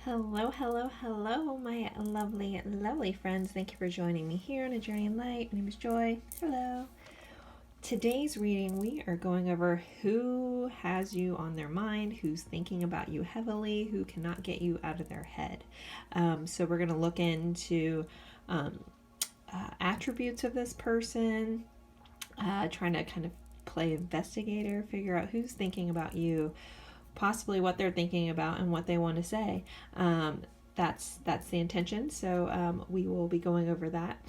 Hello, hello, hello, my lovely, lovely friends. Thank you for joining me here on A Journey in Light. My name is Joy. Hello. Today's reading, we are going over who has you on their mind, who's thinking about you heavily, who cannot get you out of their head. So we're going to look into attributes of this person, trying to kind of play investigator, figure out who's thinking about you, possibly what they're thinking about and what they want to say. That's the intention. So we will be going over that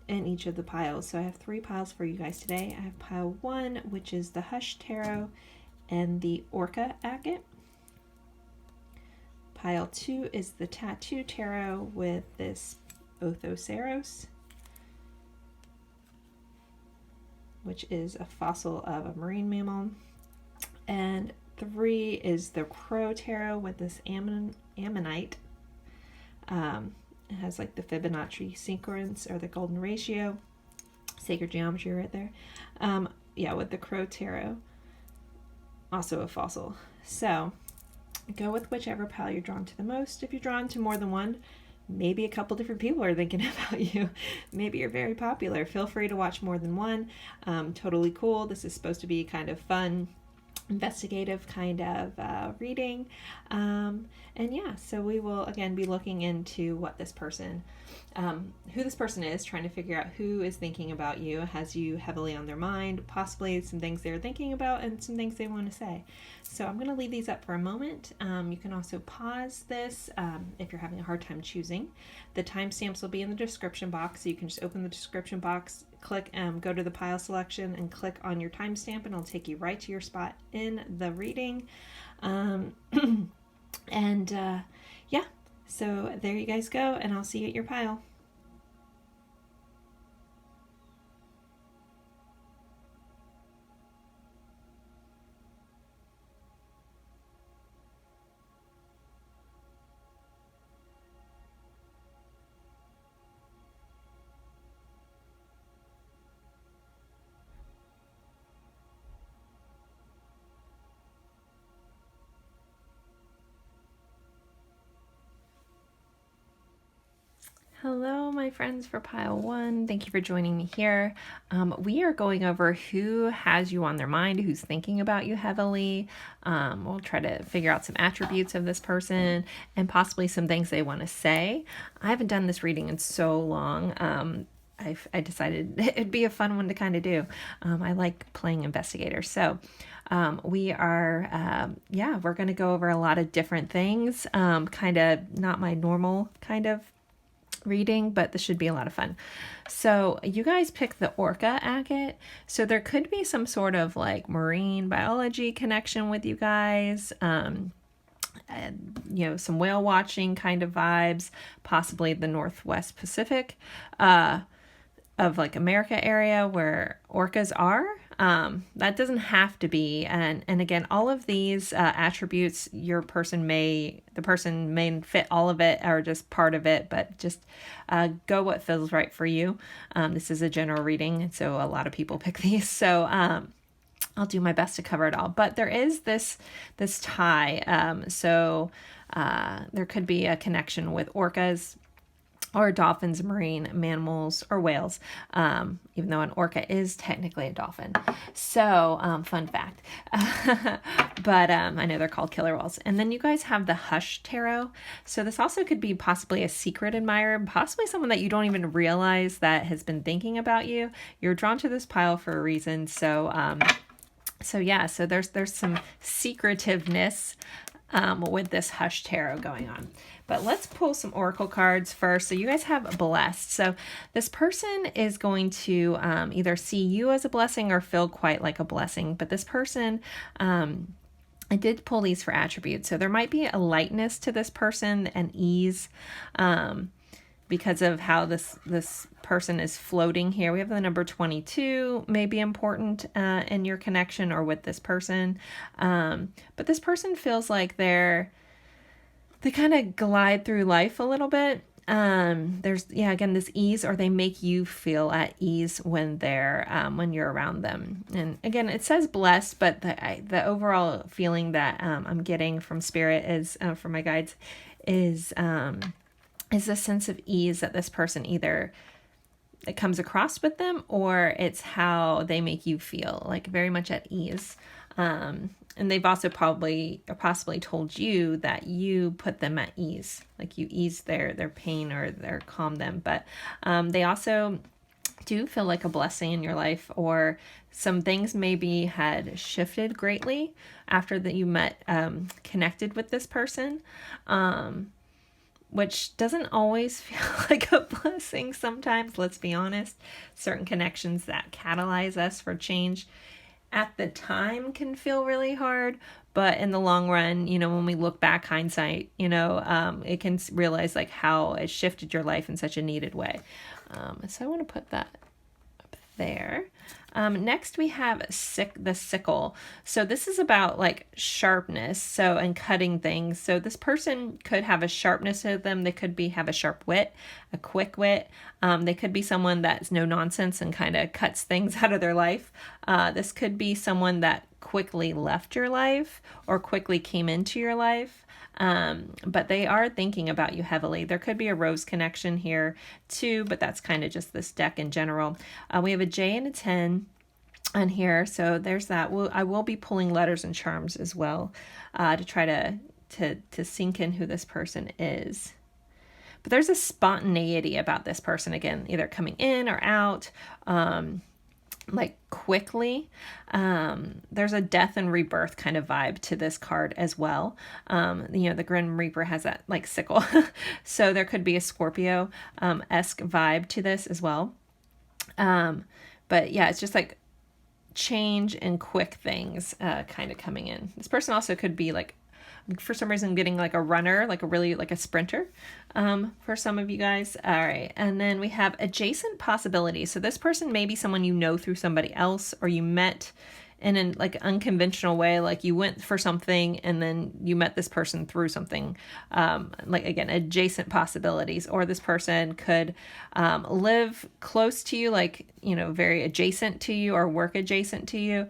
in each of the piles. So I have 3 piles for you guys today. I have pile 1, which is the Hush Tarot and the Orca Agate. Pile 2 is the Tattoo Tarot with this Othoceros, which is a fossil of a marine mammal. And 3 is the Crow Tarot with this Ammonite. It has like the Fibonacci sequence or the golden ratio, sacred geometry right there. Yeah, with the Crow Tarot, also a fossil. So go with whichever pile you're drawn to the most. If you're drawn to more than one, maybe a couple different people are thinking about you. Maybe you're very popular. Feel free to watch more than one. Totally cool. This is supposed to be kind of fun, investigative kind of reading, and yeah, so we will again be looking into what this person, who this person is, trying to figure out who is thinking about you, has you heavily on their mind, possibly some things they're thinking about and some things they want to say. So I'm going to leave these up for a moment. You can also pause this if you're having a hard time choosing. The timestamps will be in the description box, so you can just open the description box, click, go to the pile selection and click on your timestamp, and it'll take you right to your spot in the reading. Yeah, so there you guys go, and I'll see you at your pile. Hello, my friends for pile 1. Thank you for joining me here. We are going over who has you on their mind, who's thinking about you heavily. We'll try to figure out some attributes of this person and possibly some things they want to say. I haven't done this reading in so long. I decided it'd be a fun one to kind of do. I like playing investigator. So we are, we're going to go over a lot of different things. Kind of not my normal kind of reading, but this should be a lot of fun. So you guys picked the Orca Agate. So there could be some sort of like marine biology connection with you guys. Some whale watching kind of vibes, possibly the Northwest Pacific of like America area where orcas are. That doesn't have to be. And again, all of these attributes, the person may fit all of it or just part of it, but just go what feels right for you. This is a general reading, so a lot of people pick these. So I'll do my best to cover it all. But there is this tie. So there could be a connection with orcas, or dolphins, marine mammals, or whales, even though an orca is technically a dolphin. So, fun fact. But I know they're called killer whales. And then you guys have the Hush Tarot. So this also could be possibly a secret admirer, possibly someone that you don't even realize that has been thinking about you. You're drawn to this pile for a reason. So there's some secretiveness with this Hush Tarot going on. But let's pull some oracle cards first. So you guys have blessed. So this person is going to either see you as a blessing or feel quite like a blessing. But this person, I did pull these for attributes. So there might be a lightness to this person and ease because of how this person is floating here. We have the number 22 may be important in your connection or with this person. But this person feels like they kind of glide through life a little bit. there's, yeah, again, this ease, or they make you feel at ease when they're, when you're around them. And again, it says blessed, but the overall feeling that, I'm getting from spirit is, from my guides is a sense of ease that this person either it comes across with them, or it's how they make you feel, like very much at ease. And they've also probably or possibly told you that you put them at ease, like you ease their pain or calm them. But they also do feel like a blessing in your life, or some things maybe had shifted greatly after that you met, connected with this person. Which doesn't always feel like a blessing sometimes, let's be honest. Certain connections that catalyze us for change at the time can feel really hard, but in the long run, you know, when we look back, hindsight, you know, it can realize like how it shifted your life in such a needed way. So I want to put that up there. Next we have the sickle. So this is about like sharpness, and cutting things. So this person could have a sharpness to them. They could have a sharp wit, a quick wit. They could be someone that's no nonsense and kind of cuts things out of their life. This could be someone that quickly left your life or quickly came into your life. But they are thinking about you heavily. There could be a rose connection here too, but that's kind of just this deck in general. We have a J and a 10 on here. So there's that. I will be pulling letters and charms as well, to try to sink in who this person is. But there's a spontaneity about this person, again, either coming in or out, like quickly. There's a death and rebirth kind of vibe to this card as well. You know, the Grim Reaper has that like sickle. So there could be a Scorpio esque vibe to this as well. But yeah, it's just like change and quick things kind of coming in. This person also could be like, for some reason, getting like a runner, like a sprinter, for some of you guys. All right. And then we have adjacent possibilities. So this person may be someone you know through somebody else, or you met in an like unconventional way. Like you went for something and then you met this person through something, like again, adjacent possibilities. Or this person could live close to you, like, you know, very adjacent to you, or work adjacent to you.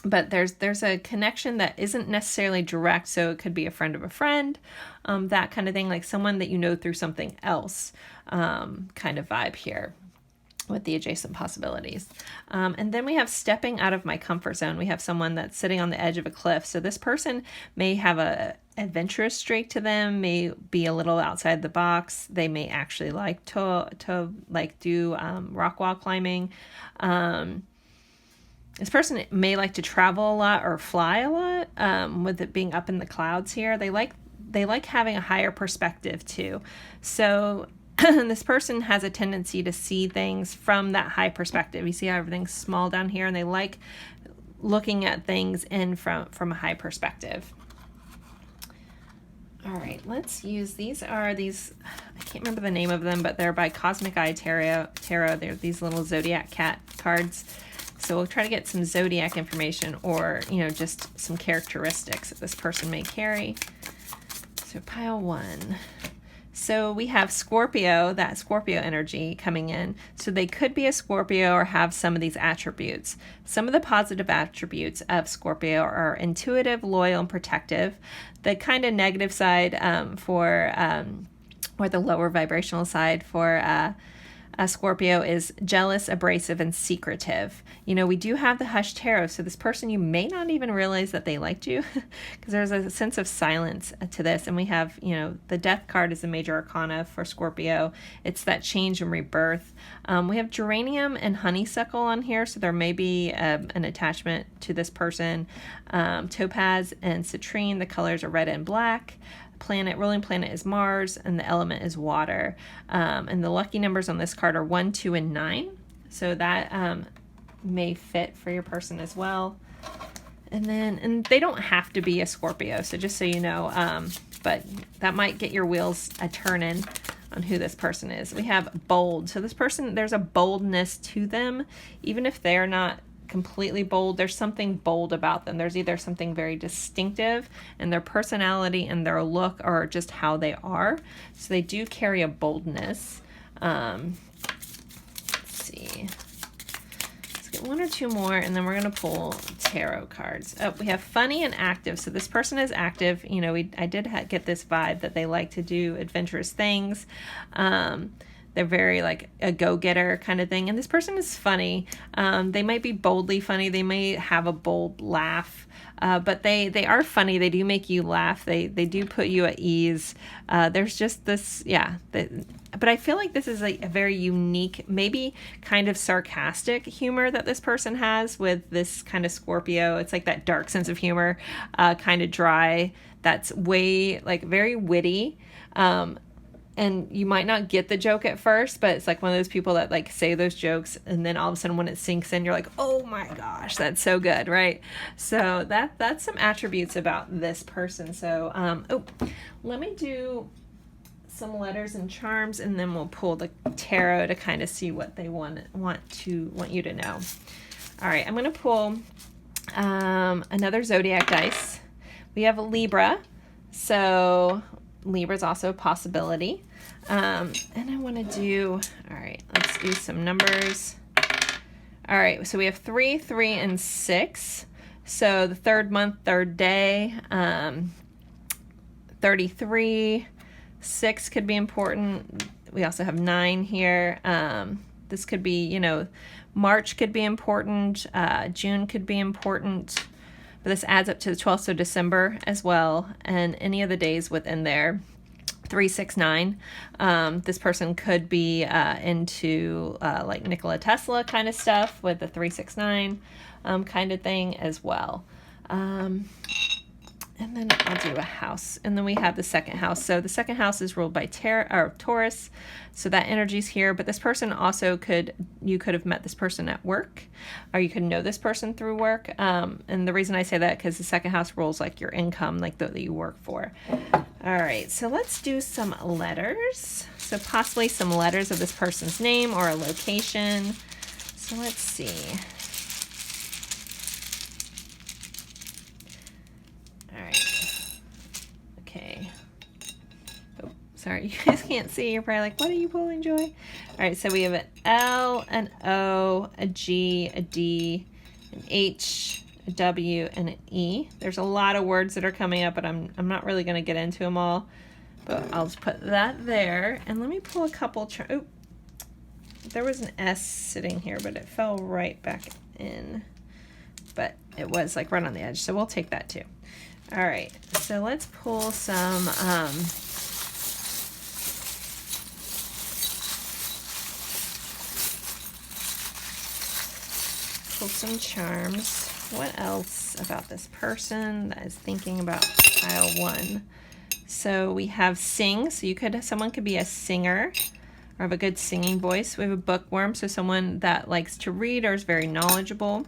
But there's a connection that isn't necessarily direct, so it could be a friend of a friend, that kind of thing, like someone that you know through something else, kind of vibe here with the adjacent possibilities. And then we have stepping out of my comfort zone. We have someone that's sitting on the edge of a cliff. So this person may have a adventurous streak to them, may be a little outside the box. They may actually like to like do rock wall climbing. This person may like to travel a lot or fly a lot, with it being up in the clouds here. They like having a higher perspective too. So this person has a tendency to see things from that high perspective. You see how everything's small down here, and they like looking at things in from a high perspective. All right, let's use these. I can't remember the name of them, but they're by Cosmic Eye Tarot. They're these little zodiac cat cards. So we'll try to get some zodiac information, or, you know, just some characteristics that this person may carry. So pile 1. So we have Scorpio, that Scorpio energy coming in. So they could be a Scorpio or have some of these attributes. Some of the positive attributes of Scorpio are intuitive, loyal, and protective. The kind of negative side, or the lower vibrational side for Scorpio is jealous, abrasive, and secretive. You know, we do have the Hush Tarot, so this person, you may not even realize that they liked you, because there's a sense of silence to this. And we have, you know, the Death card is the major arcana for Scorpio. It's that change and rebirth. We have geranium and honeysuckle on here, so there may be an attachment to this person. Topaz and citrine, the colors are red and black. Ruling planet is Mars, and the element is water. And the lucky numbers on this card are 1, 2, and 9. So that may fit for your person as well. And they don't have to be a Scorpio, so just so you know, but that might get your wheels a-turning on who this person is. We have bold. So this person, there's a boldness to them, even if they're not completely bold. There's something bold about them. There's either something very distinctive in their personality and their look, or just how they are. So they do carry a boldness. Let's see. Let's get one or two more, and then we're going to pull tarot cards. Oh, we have funny and active. So this person is active. You know, I did get this vibe that they like to do adventurous things. They're very like a go-getter kind of thing. And this person is funny. They might be boldly funny. They may have a bold laugh, but they are funny. They do make you laugh. They do put you at ease. There's just this, yeah. But I feel like this is a very unique, maybe kind of sarcastic humor that this person has with this kind of Scorpio. It's like that dark sense of humor, kind of dry. That's way like very witty. And you might not get the joke at first, but it's like one of those people that like say those jokes, and then all of a sudden when it sinks in, you're like, oh my gosh, that's so good, right? So that's some attributes about this person. So let me do some letters and charms, and then we'll pull the tarot to kind of see what they want you to know. All right, I'm gonna pull another zodiac dice. We have a Libra, so Libra is also a possibility. And I want to do, all right, let's do some numbers. All right, so we have 3, 3, and 6. So the third month, third day, 33, 6 could be important. We also have 9 here. This could be, you know, March could be important. June could be important. But this adds up to the 12th, so December as well, and any of the days within there. 3, 6, 9. This person could be into like Nikola Tesla kind of stuff with the 3, 6, 9 kind of thing as well. And then I'll do a house. And then we have the second house. So the second house is ruled by Taurus. So that energy's here. But this person also you could have met this person at work, or you could know this person through work. And the reason I say that, because the second house rules like your income, like that you work for. All right, so let's do some letters. So possibly some letters of this person's name or a location. So let's see. Sorry, you guys can't see. You're probably like, what are you pulling, Joy? All right, so we have an L, an O, a G, a D, an H, a W, and an E. There's a lot of words that are coming up, but I'm not really going to get into them all. But I'll just put that there. And let me pull a couple. Oh, there was an S sitting here, but it fell right back in. But it was like right on the edge, so we'll take that too. All right, so let's pull some... pull some charms. What else about this person that is thinking about pile 1? So we have sing. So someone could be a singer or have a good singing voice. We have a bookworm, so someone that likes to read or is very knowledgeable.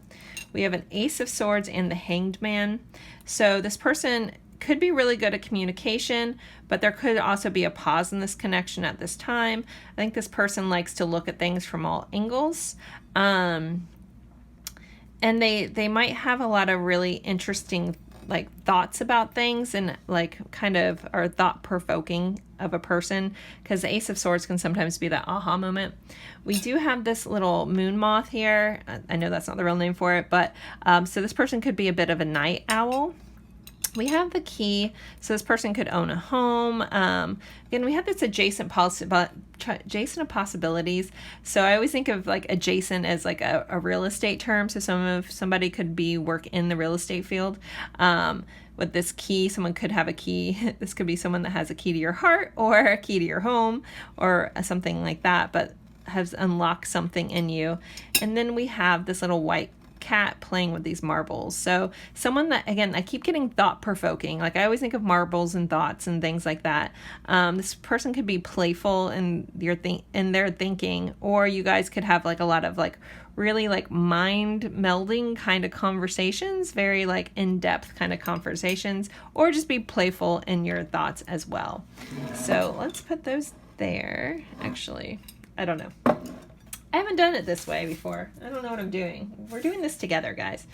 We have an Ace of Swords and the Hanged Man. So this person could be really good at communication, but there could also be a pause in this connection at this time. I think this person likes to look at things from all angles. And they might have a lot of really interesting like thoughts about things, and like kind of are thought-provoking of a person, because the Ace of Swords can sometimes be that aha moment. We do have this little moon moth here. I know that's not the real name for it, but so this person could be a bit of a night owl. We have the key, so this person could own a home. Again, we have this adjacent of possibilities. So I always think of like adjacent as like a real estate term. So somebody could work in the real estate field. With this key, someone could have a key. This could be someone that has a key to your heart or a key to your home or something like that, but has unlocked something in you. And then we have this little white cat playing with these marbles. So someone that, again, I keep getting thought-provoking. Like I always think of marbles and thoughts and things like that. This person could be playful in their thinking, or you guys could have like a lot of like really like mind melding kind of conversations, very like in-depth kind of conversations, or just be playful in your thoughts as well. So let's put those there. Actually, I don't know. I haven't done it this way before. I don't know what I'm doing. We're doing this together, guys.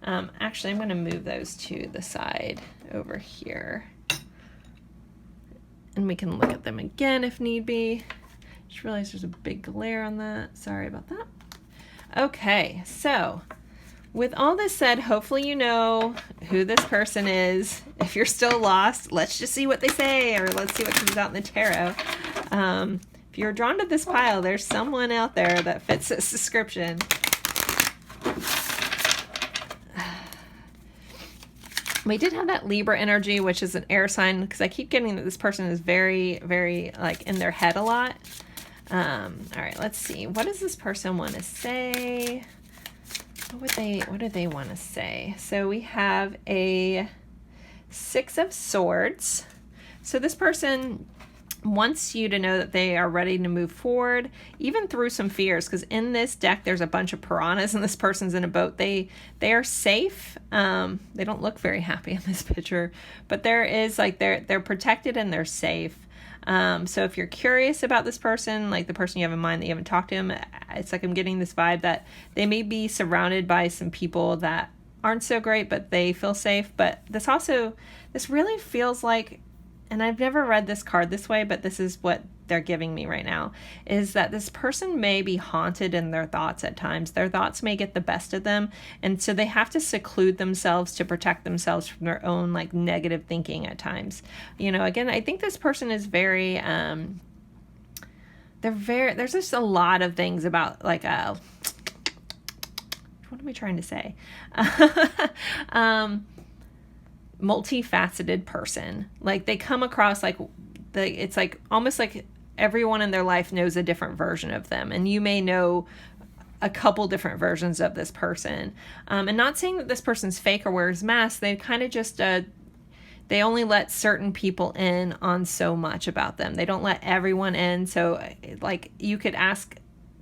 Actually, I'm going to move those to the side over here. And we can look at them again if need be. Just realized there's a big glare on that. Sorry about that. Okay, so with all this said, hopefully you know who this person is. If you're still lost, let's just see what they say, or let's see what comes out in the tarot. If you're drawn to this pile, there's someone out there that fits this description. We did have that Libra energy, which is an air sign, because I keep getting that this person is very, very, like, in their head a lot. All right, let's see. What does this person want to say? What do they want to say? So we have a Six of Swords. So this person wants you to know that they are ready to move forward, even through some fears, because in this deck there's a bunch of piranhas and this person's in a boat. They are safe. They don't look very happy in this picture, but there is, like, they're protected and they're safe. So if you're curious about this person, like the person you have in mind that you haven't talked to him, it's like I'm getting this vibe that they may be surrounded by some people that aren't so great, but they feel safe. But this really feels like, and I've never read this card this way, but this is what they're giving me right now, is that this person may be haunted in their thoughts at times. Their thoughts may get the best of them, and so they have to seclude themselves to protect themselves from their own, like, negative thinking at times. You know, again, I think this person is very, there's just a lot of things about, like, what am I trying to say? Multifaceted person. Like, they come across like it's like almost like everyone in their life knows a different version of them, and you may know a couple different versions of this person. And not saying that this person's fake or wears masks. They kind of just they only let certain people in on so much about them. They don't let everyone in. So, like, you could ask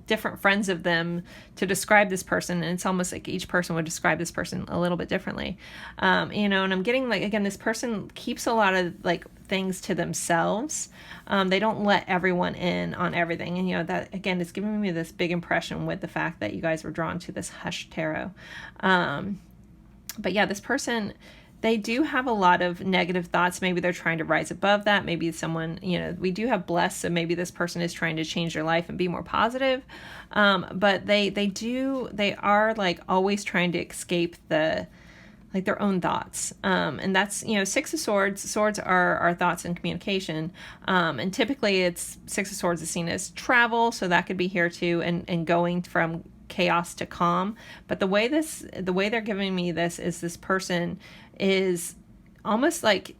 different friends of them to describe this person, and it's almost like each person would describe this person a little bit differently. You know, and I'm getting, like, again, this person keeps a lot of, like, things to themselves. They don't let everyone in on everything. And, you know, that, again, is giving me this big impression with the fact that you guys were drawn to this Hush Tarot. But yeah, this person, they do have a lot of negative thoughts. Maybe they're trying to rise above that. Maybe someone, you know, we do have blessed, so maybe this person is trying to change their life and be more positive. But they are, like, always trying to escape their own thoughts. And that's, you know, Six of Swords. Swords are our thoughts and communication. And typically it's Six of Swords is seen as travel. So that could be here too. And going from chaos to calm. But the way they're giving me this is this person is almost like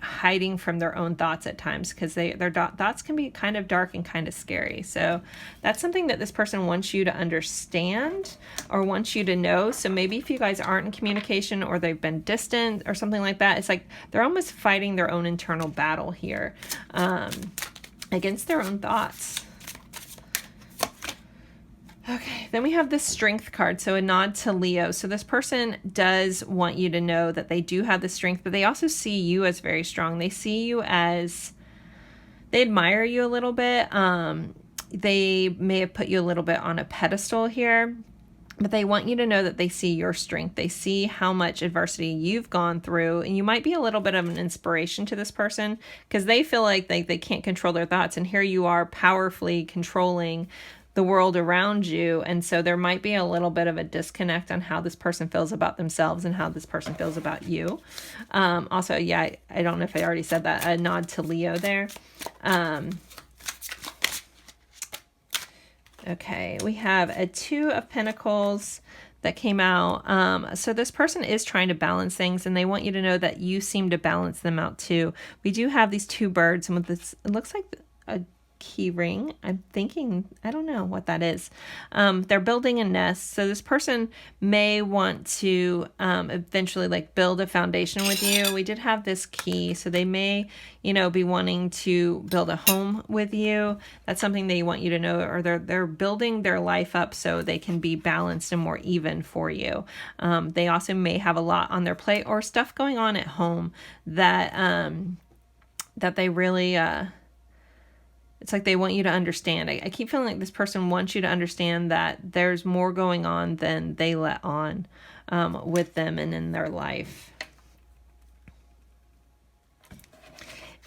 hiding from their own thoughts at times, because their thoughts can be kind of dark and kind of scary. So that's something that this person wants you to understand or wants you to know. So maybe if you guys aren't in communication or they've been distant or something like that, it's like they're almost fighting their own internal battle here against their own thoughts. Okay, then we have this Strength card, so a nod to Leo. So this person does want you to know that they do have the strength, but they also see you as very strong. They see you as, they admire you a little bit. They may have put you a little bit on a pedestal here, but they want you to know that they see your strength. They see how much adversity you've gone through, and you might be a little bit of an inspiration to this person because they feel like they can't control their thoughts, and here you are powerfully controlling the world around you. And so there might be a little bit of a disconnect on how this person feels about themselves and how this person feels about you. Also, yeah, I don't know if I already said that, a nod to Leo there. Okay, we have a Two of Pentacles that came out. So this person is trying to balance things, and they want you to know that you seem to balance them out too. We do have these two birds, and with this, it looks like a key ring. I'm thinking, I don't know what that is. They're building a nest. So this person may want to eventually like build a foundation with you. We did have this key. So they may, you know, be wanting to build a home with you. That's something they want you to know, or they're building their life up so they can be balanced and more even for you. They also may have a lot on their plate or stuff going on at home that, that they really, It's like they want you to understand. I keep feeling like this person wants you to understand that there's more going on than they let on with them and in their life.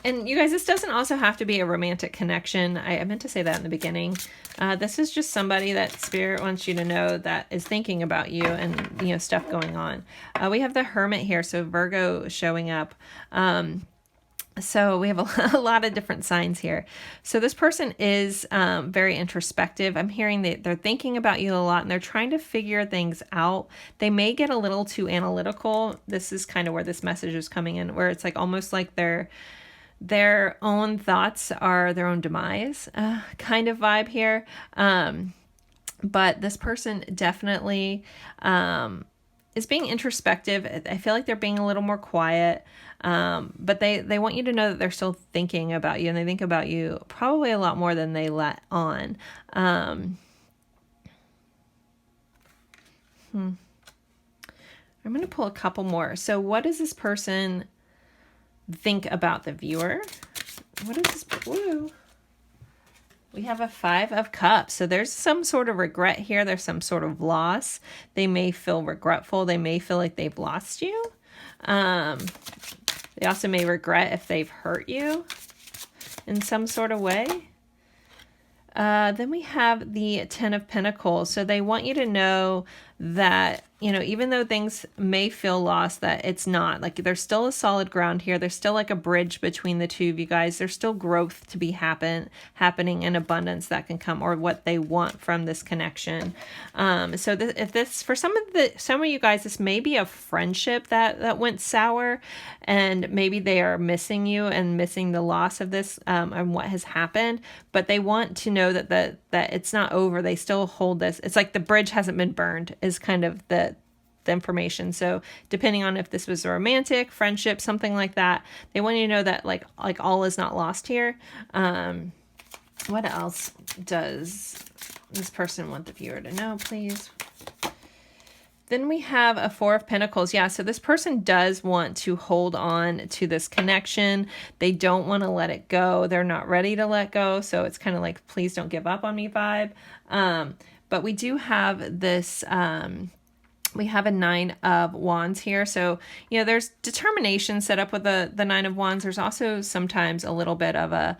And you guys, this doesn't also have to be a romantic connection. I meant to say that in the beginning. This is just somebody that Spirit wants you to know that is thinking about you and, you know, stuff going on. We have the Hermit here, so Virgo showing up. So we have a lot of different signs here. So this person is very introspective. I'm hearing that they're thinking about you a lot and they're trying to figure things out. They may get a little too analytical. This is kind of where this message is coming in, where it's like almost like their own thoughts are their own demise kind of vibe here. But this person definitely is being introspective. I feel like they're being a little more quiet. But they want you to know that they're still thinking about you, and they think about you probably a lot more than they let on. I'm going to pull a couple more. So what does this person think about the viewer? What is this? Woo. We have a 5 of Cups. So there's some sort of regret here. There's some sort of loss. They may feel regretful. They may feel like they've lost you. They also may regret if they've hurt you in some sort of way. Then we have the 10 of Pentacles. So they want you to know that, you know, even though things may feel lost, that it's not. Like, there's still a solid ground here. There's still like a bridge between the two of you guys. There's still growth to be happening in abundance that can come, or what they want from this connection. So if this, for some of you guys, this may be a friendship that went sour, and maybe they are missing you and missing the loss of this and what has happened. But they want to know that it's not over. They still hold this. It's like the bridge hasn't been burned is kind of the information. So depending on if this was a romantic friendship, something like that, they want you to know that like all is not lost here. What else does this person want the viewer to know, please? Then we have a 4 of Pentacles. Yeah, so this person does want to hold on to this connection. They don't want to let it go. They're not ready to let go. So it's kind of like, please don't give up on me vibe. But we do have this, we have a 9 of Wands here. So, you know, there's determination set up with the 9 of Wands. There's also sometimes a little bit of a,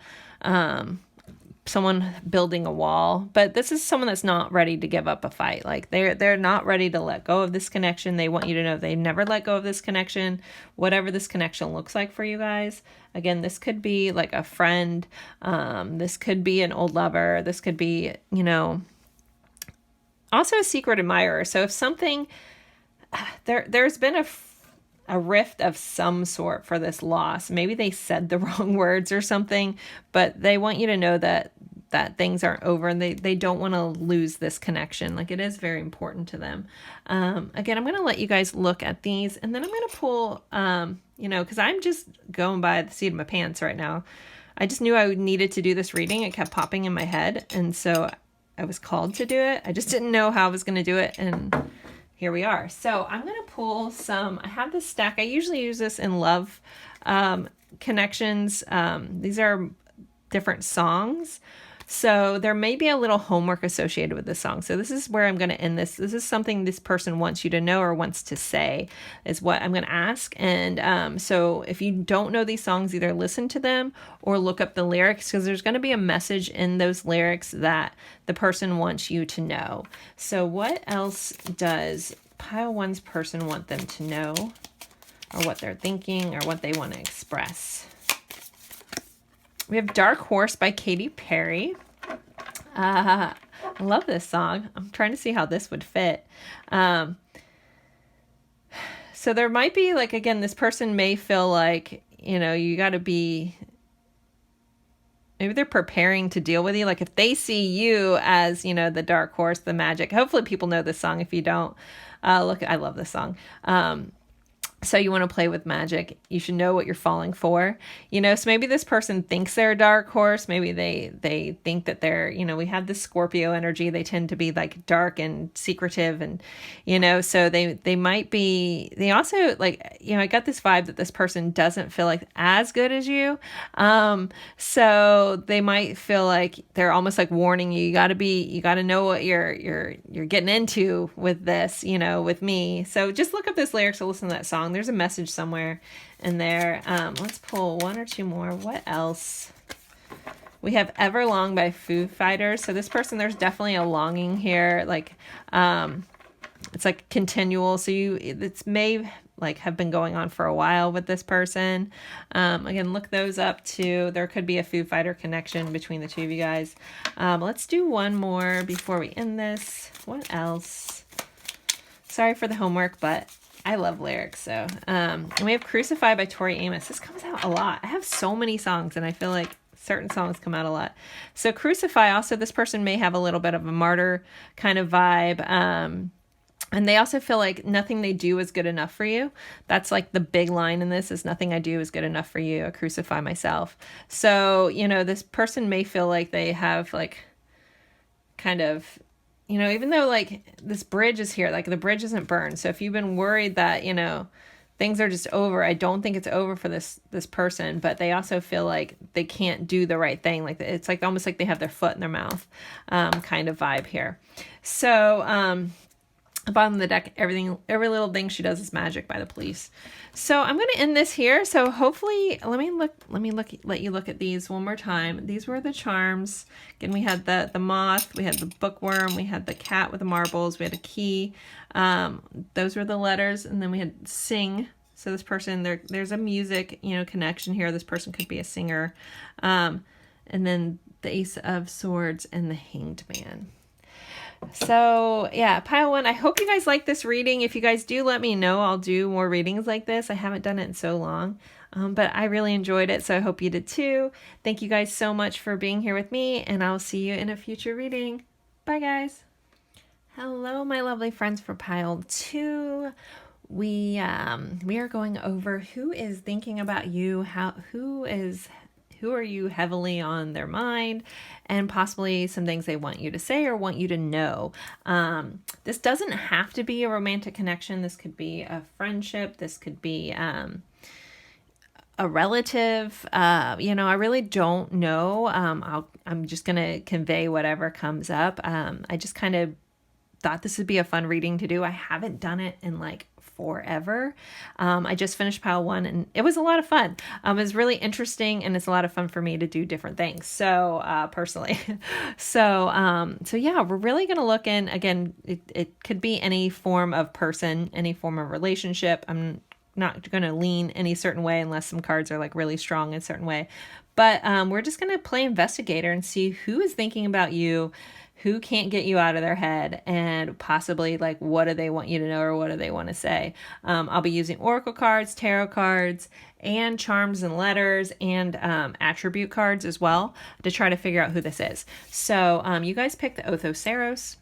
someone building a wall, but this is someone that's not ready to give up a fight. Like they're not ready to let go of this connection. They want you to know they never let go of this connection, whatever this connection looks like for you guys. Again, this could be like a friend. This could be an old lover. This could be, you know, also a secret admirer. So if something, there's been a rift of some sort for this loss. Maybe they said the wrong words or something, but they want you to know that things aren't over, and they don't want to lose this connection. Like, it is very important to them. Again, I'm going to let you guys look at these, and then I'm going to pull, you know, because I'm just going by the seat of my pants right now. I just knew I needed to do this reading. It kept popping in my head, and so I was called to do it. I just didn't know how I was going to do it, and here we are. So I'm going to pull some, I have this stack. I usually use this in love connections. These are different songs. So there may be a little homework associated with this song. So this is where I'm going to end this. This is something this person wants you to know or wants to say is what I'm going to ask. And so if you don't know these songs, either listen to them or look up the lyrics, because there's going to be a message in those lyrics that the person wants you to know. So what else does pile one's person want them to know, or what they're thinking, or what they want to express? We have Dark Horse by Katy Perry. I love this song. I'm trying to see how this would fit. So there might be, like, again, this person may feel like, you know, you got to be, maybe they're preparing to deal with you. Like, if they see you as, you know, the dark horse, the magic. Hopefully people know this song. If you don't, look, I love this song. So you want to play with magic. You should know what you're falling for, you know. So maybe this person thinks they're a dark horse. Maybe they think that they're, you know, we have this Scorpio energy. They tend to be like dark and secretive, and you know, so they might be. They also, like, you know, I got this vibe that this person doesn't feel like as good as you. So they might feel like they're almost like warning you. You got to know what you're getting into with this, you know, with me. So just look up this lyrics or listen to that song. There's a message somewhere in there. Let's pull one or two more. What else? We have Everlong by Foo Fighters. So this person, there's definitely a longing here. Like, it's like continual. So it's may like have been going on for a while with this person. Again, look those up too. There could be a Foo Fighter connection between the two of you guys. Let's do one more before we end this. What else? Sorry for the homework, but I love lyrics. So, and we have Crucify by Tori Amos. This comes out a lot. I have so many songs, and I feel like certain songs come out a lot. So Crucify, also this person may have a little bit of a martyr kind of vibe. And they also feel like nothing they do is good enough for you. That's like the big line in this, is nothing I do is good enough for you. I crucify myself. So, you know, this person may feel like they have like kind of, you know, even though like this bridge is here, like the bridge isn't burned. So if you've been worried that, you know, things are just over, I don't think it's over for this person, but they also feel like they can't do the right thing. Like it's like almost like they have their foot in their mouth, kind of vibe here. So, bottom of the deck, every little thing she does is magic by the Police. So I'm going to end this here. So hopefully, let you look at these one more time. These were the charms. Again, we had the moth, we had the bookworm, we had the cat with the marbles, we had a key. Those were the letters, and then we had sing. So this person, there's a music, you know, connection here. This person could be a singer. And then the Ace of Swords and the Hanged Man. So yeah, pile one. I hope you guys like this reading. If you guys do, let me know. I'll do more readings like this. I haven't done it in so long, but I really enjoyed it. So I hope you did too. Thank you guys so much for being here with me, and I'll see you in a future reading. Bye guys. Hello, my lovely friends for pile two. We are going over who is thinking about you, who are you heavily on their mind, and possibly some things they want you to say or want you to know. This doesn't have to be a romantic connection. This could be a friendship. This could be a relative. You know, I really don't know. I'm just going to convey whatever comes up. I just kind of thought this would be a fun reading to do. I haven't done it in like forever. I just finished pile one, and it was a lot of fun. It was really interesting, and it's a lot of fun for me to do different things. So, personally, so yeah, we're really going to look in, again, it could be any form of person, any form of relationship. I'm not going to lean any certain way unless some cards are like really strong in a certain way, but, we're just going to play investigator and see who is thinking about you, who can't get you out of their head, and possibly like what do they want you to know or what do they want to say. I'll be using oracle cards, tarot cards, and charms and letters, and attribute cards as well to try to figure out who this is. So you guys picked the Othoceros,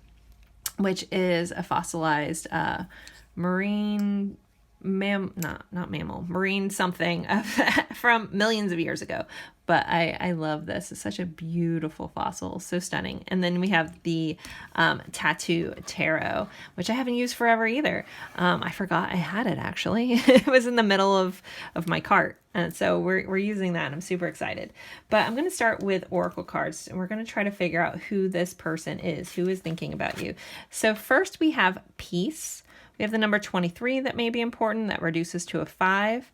which is a fossilized marine marine something from millions of years ago. But I love this. It's such a beautiful fossil, so stunning. And then we have the Tattoo Tarot, which I haven't used forever either. I forgot I had it, actually. It was in the middle of my cart. And so we're using that, and I'm super excited. But I'm going to start with oracle cards, and we're going to try to figure out who this person is, who is thinking about you. So first we have Peace. We have the number 23 that may be important. That reduces to a 5.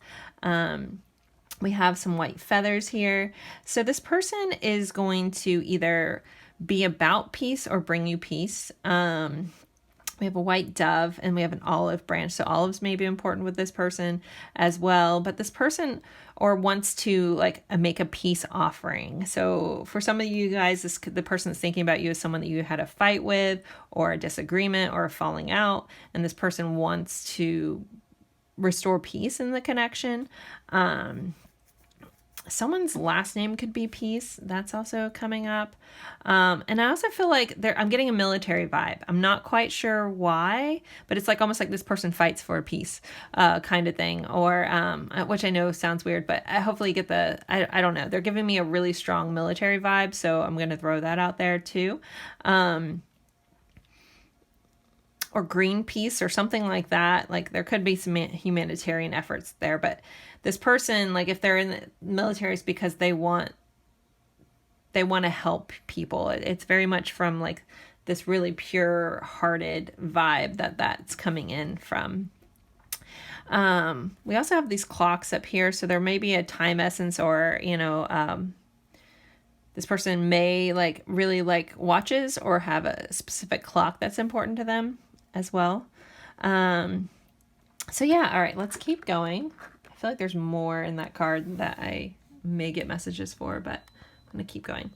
We have some white feathers here. So this person is going to either be about peace or bring you peace. We have a white dove, and we have an olive branch. So olives may be important with this person as well. But this person wants to like make a peace offering. So for some of you guys, the person that's thinking about you is someone that you had a fight with, or a disagreement, or a falling out. And this person wants to restore peace in the connection. Someone's last name could be Peace. That's also coming up. And I also feel like I'm getting a military vibe. I'm not quite sure why, but it's like almost like this person fights for peace kind of thing. Or, which I know sounds weird, but I hopefully get I don't know. They're giving me a really strong military vibe, so I'm going to throw that out there too. Or Greenpeace or something like that. Like there could be some humanitarian efforts there, but this person, like if they're in the military, it's because they want to help people. It's very much from like this really pure hearted vibe that's coming in from. We also have these clocks up here. So there may be a time essence, or, this person may like really like watches or have a specific clock that's important to them as well. So yeah, all right, let's keep going. I feel like there's more in that card that I may get messages for, but I'm going to keep going.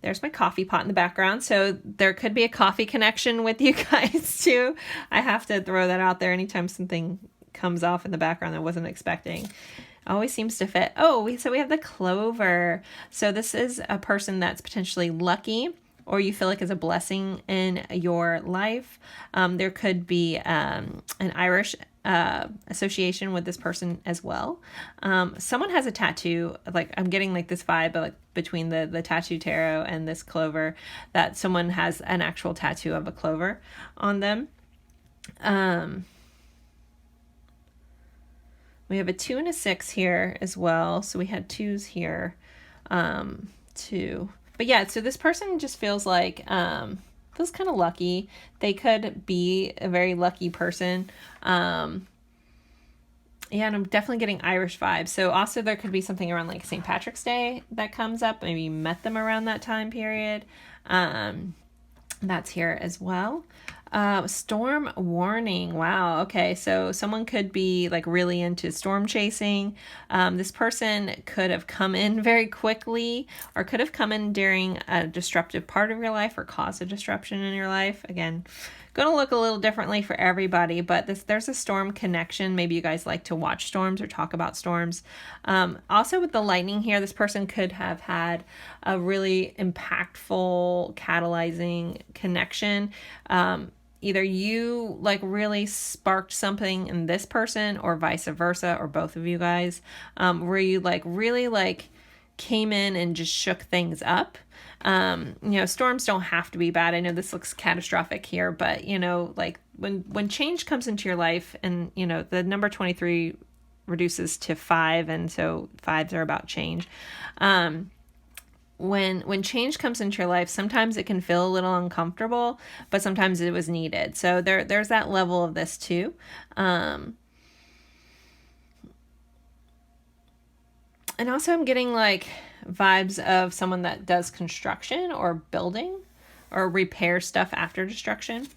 There's my coffee pot in the background. So there could be a coffee connection with you guys too. I have to throw that out there anytime something comes off in the background I wasn't expecting. Always seems to fit. So we have the clover. So this is a person that's potentially lucky, or you feel like is a blessing in your life. There could be an Irish association with this person as well. Someone has a tattoo, like I'm getting like this vibe like between the tattoo tarot and this clover, that someone has an actual tattoo of a clover on them. We have a 2 and a 6 here as well. So we had 2s here too. But yeah, so this person just feels like, feels kind of lucky. They could be a very lucky person. Yeah, and I'm definitely getting Irish vibes. So also there could be something around like St. Patrick's Day that comes up. Maybe you met them around that time period. That's here as well. Storm warning. Wow. Okay. So someone could be like really into storm chasing. This person could have come in very quickly, or could have come in during a disruptive part of your life, or caused a disruption in your life. Again, going to look a little differently for everybody, but there's a storm connection. Maybe you guys like to watch storms or talk about storms. Also with the lightning here, this person could have had a really impactful catalyzing connection. Either you like really sparked something in this person, or vice versa, or both of you guys, where you like really like came in and just shook things up. Storms don't have to be bad. I know this looks catastrophic here, but like when change comes into your life, and the number 23 reduces to 5, and so 5s are about change. When change comes into your life, sometimes it can feel a little uncomfortable, but sometimes it was needed. So there's that level of this too. And also I'm getting like vibes of someone that does construction or building or repair stuff after destruction.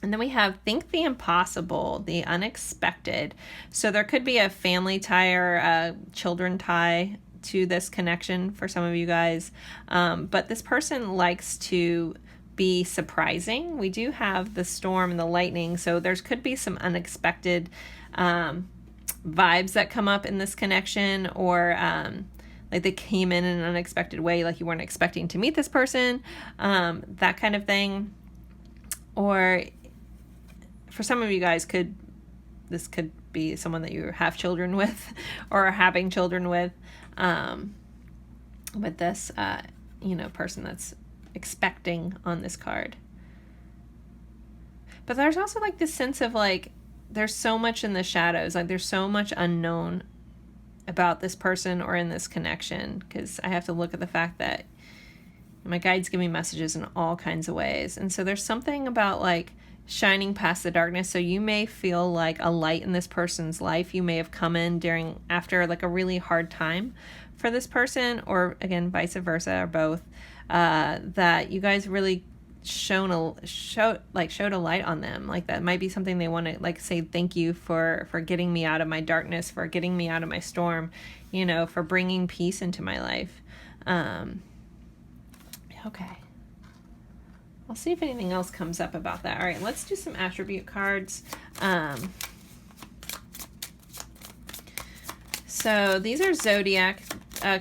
And then we have think the impossible, the unexpected. So there could be a family tie or a children tie to this connection for some of you guys. But this person likes to be surprising. We do have the storm and the lightning, so there could be some unexpected vibes that come up in this connection, or like they came in an unexpected way, like you weren't expecting to meet this person, that kind of thing. Or for some of you guys, this could be someone that you have children with or are having children with this person that's expecting on this card. But there's also like this sense of like there's so much in the shadows, like there's so much unknown about this person or in this connection, because I have to look at the fact that my guides give me messages in all kinds of ways. And so there's something about like shining past the darkness. So you may feel like a light in this person's life. You may have come in after like a really hard time for this person, or again, vice versa, or both, that you guys really showed a light on them. Like that might be something they want to like say thank you for getting me out of my darkness, for getting me out of my storm, for bringing peace into my life. Okay. I'll see if anything else comes up about that. All right, let's do some attribute cards. So these are zodiac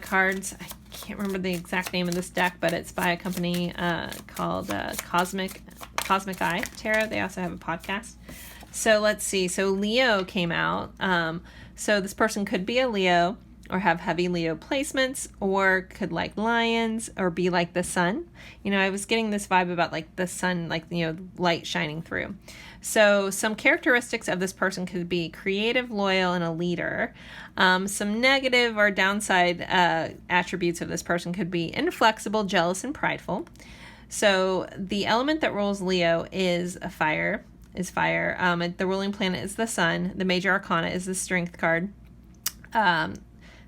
cards. I can't remember the exact name of this deck, but it's by a company called Cosmic Eye Tarot. They also have a podcast. So let's see. So Leo came out. So this person could be a Leo or have heavy Leo placements, or could like lions, or be like the sun. You know, I was getting this vibe about like the sun, like, you know, light shining through. So some characteristics of this person could be creative, loyal, and a leader. Some negative or downside attributes of this person could be inflexible, jealous, and prideful. So the element that rules Leo is fire. The ruling planet is the sun. The major arcana is the strength card.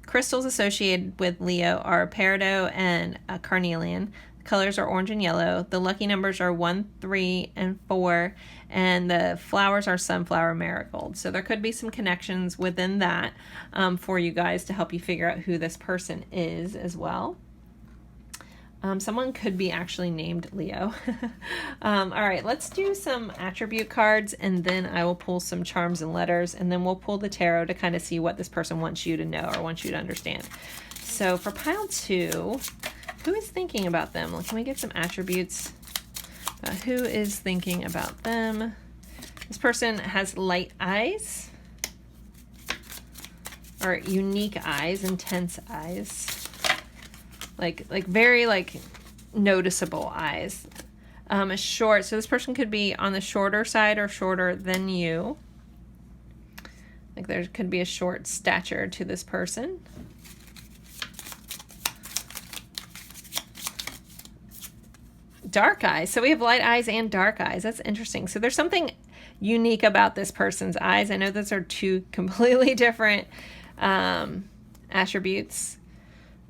Crystals associated with Leo are peridot and carnelian. The colors are orange and yellow. The lucky numbers are 1, 3, and 4, and the flowers are sunflower marigold. So there could be some connections within that for you guys to help you figure out who this person is as well. Someone could be actually named Leo. All right, let's do some attribute cards, and then I will pull some charms and letters, and then we'll pull the tarot to kind of see what this person wants you to know or wants you to understand. So for pile 2, who is thinking about them? Can we get some attributes? Who is thinking about them? This person has light eyes, or unique eyes, intense eyes. Like very like noticeable eyes. Short, so this person could be on the shorter side or shorter than you. Like there could be a short stature to this person. Dark eyes. So we have light eyes and dark eyes. That's interesting. So there's something unique about this person's eyes. I know those are two completely different attributes.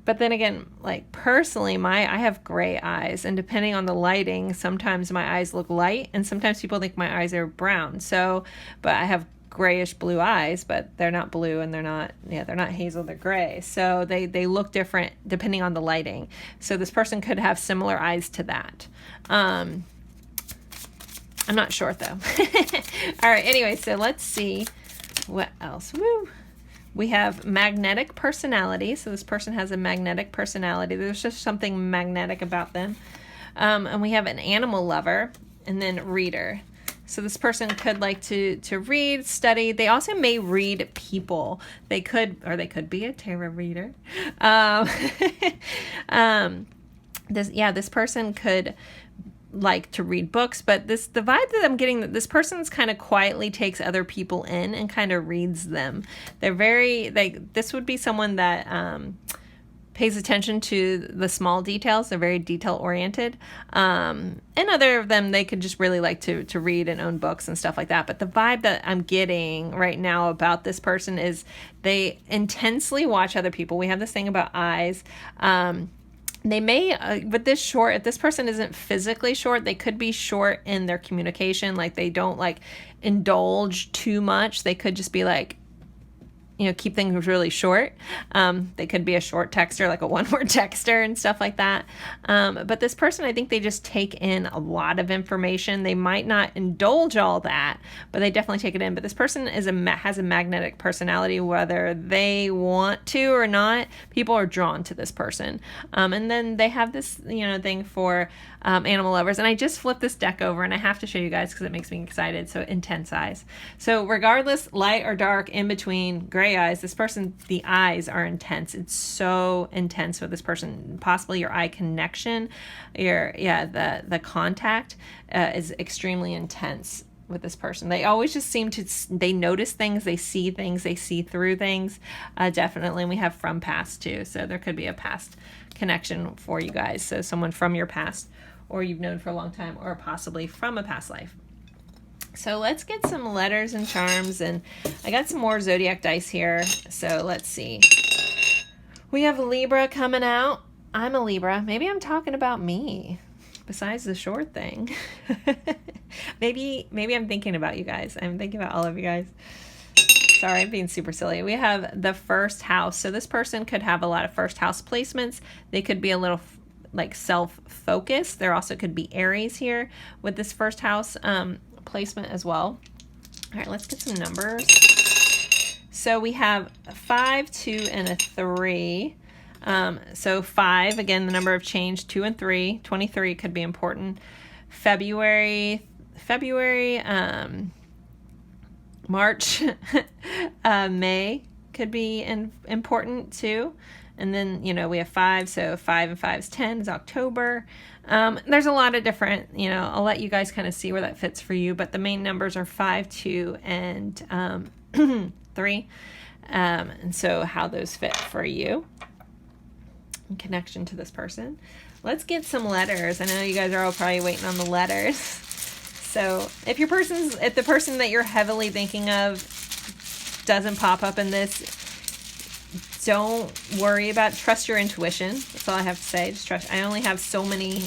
But then again, like personally, I have gray eyes, and depending on the lighting, sometimes my eyes look light, and sometimes people think my eyes are brown. So, but I have grayish blue eyes, but they're not blue, and they're not hazel, they're gray. So they look different depending on the lighting. So this person could have similar eyes to that. I'm not sure though. All right, anyway, so let's see what else. Woo! We have magnetic personality. So this person has a magnetic personality. There's just something magnetic about them. And we have an animal lover, and then reader. So this person could like to read, study. They also may read people. They could be a tarot reader. This person could like to read books, but the vibe that I'm getting, that this person's kind of quietly takes other people in and kind of reads them. They're very, this would be someone that pays attention to the small details. They're very detail oriented. And other of them, they could just really like to read and own books and stuff like that. But the vibe that I'm getting right now about this person is they intensely watch other people. We have this thing about eyes. They may, with this short, if this person isn't physically short, they could be short in their communication. Like they don't like indulge too much. They could just be like, keep things really short. They could be a short texter, like a one-word texter and stuff like that. But this person, I think they just take in a lot of information. They might not indulge all that, but they definitely take it in. But this person has a magnetic personality, whether they want to or not. People are drawn to this person. And then they have this, thing for animal lovers. And I just flipped this deck over, and I have to show you guys because it makes me excited. So intense eyes. So regardless, light or dark, in between, gray eyes, this person, the eyes are intense. It's so intense with this person. Possibly your eye connection, the contact is extremely intense with this person. They always just seem to, they notice things, they see things, they see through things. Definitely. And we have from past too. So there could be a past connection for you guys. So someone from your past, or you've known for a long time, or possibly from a past life. So let's get some letters and charms, and I got some more zodiac dice here. So let's see. We have Libra coming out. I'm a Libra. Maybe I'm talking about me, besides the short thing. maybe I'm thinking about you guys. I'm thinking about all of you guys. Sorry, I'm being super silly. We have the first house. So this person could have a lot of first house placements. They could be a little like self-focused. There also could be Aries here with this first house placement as well. All right, let's get some numbers. So we have 5, 2, and a 3. So 5, again, the number of change, 2 and 3, 23 could be important. February, March, May could be important too. And then, you know, we have 5, so 5 and 5 is 10 is October. There's a lot of different, you know, I'll let you guys kind of see where that fits for you, but the main numbers are 5, 2, and 3. And so how those fit for you in connection to this person. Let's get some letters. I know you guys are all probably waiting on the letters. So if the person that you're heavily thinking of doesn't pop up in this, don't worry about, trust your intuition. That's all I have to say. Just trust. I only have so many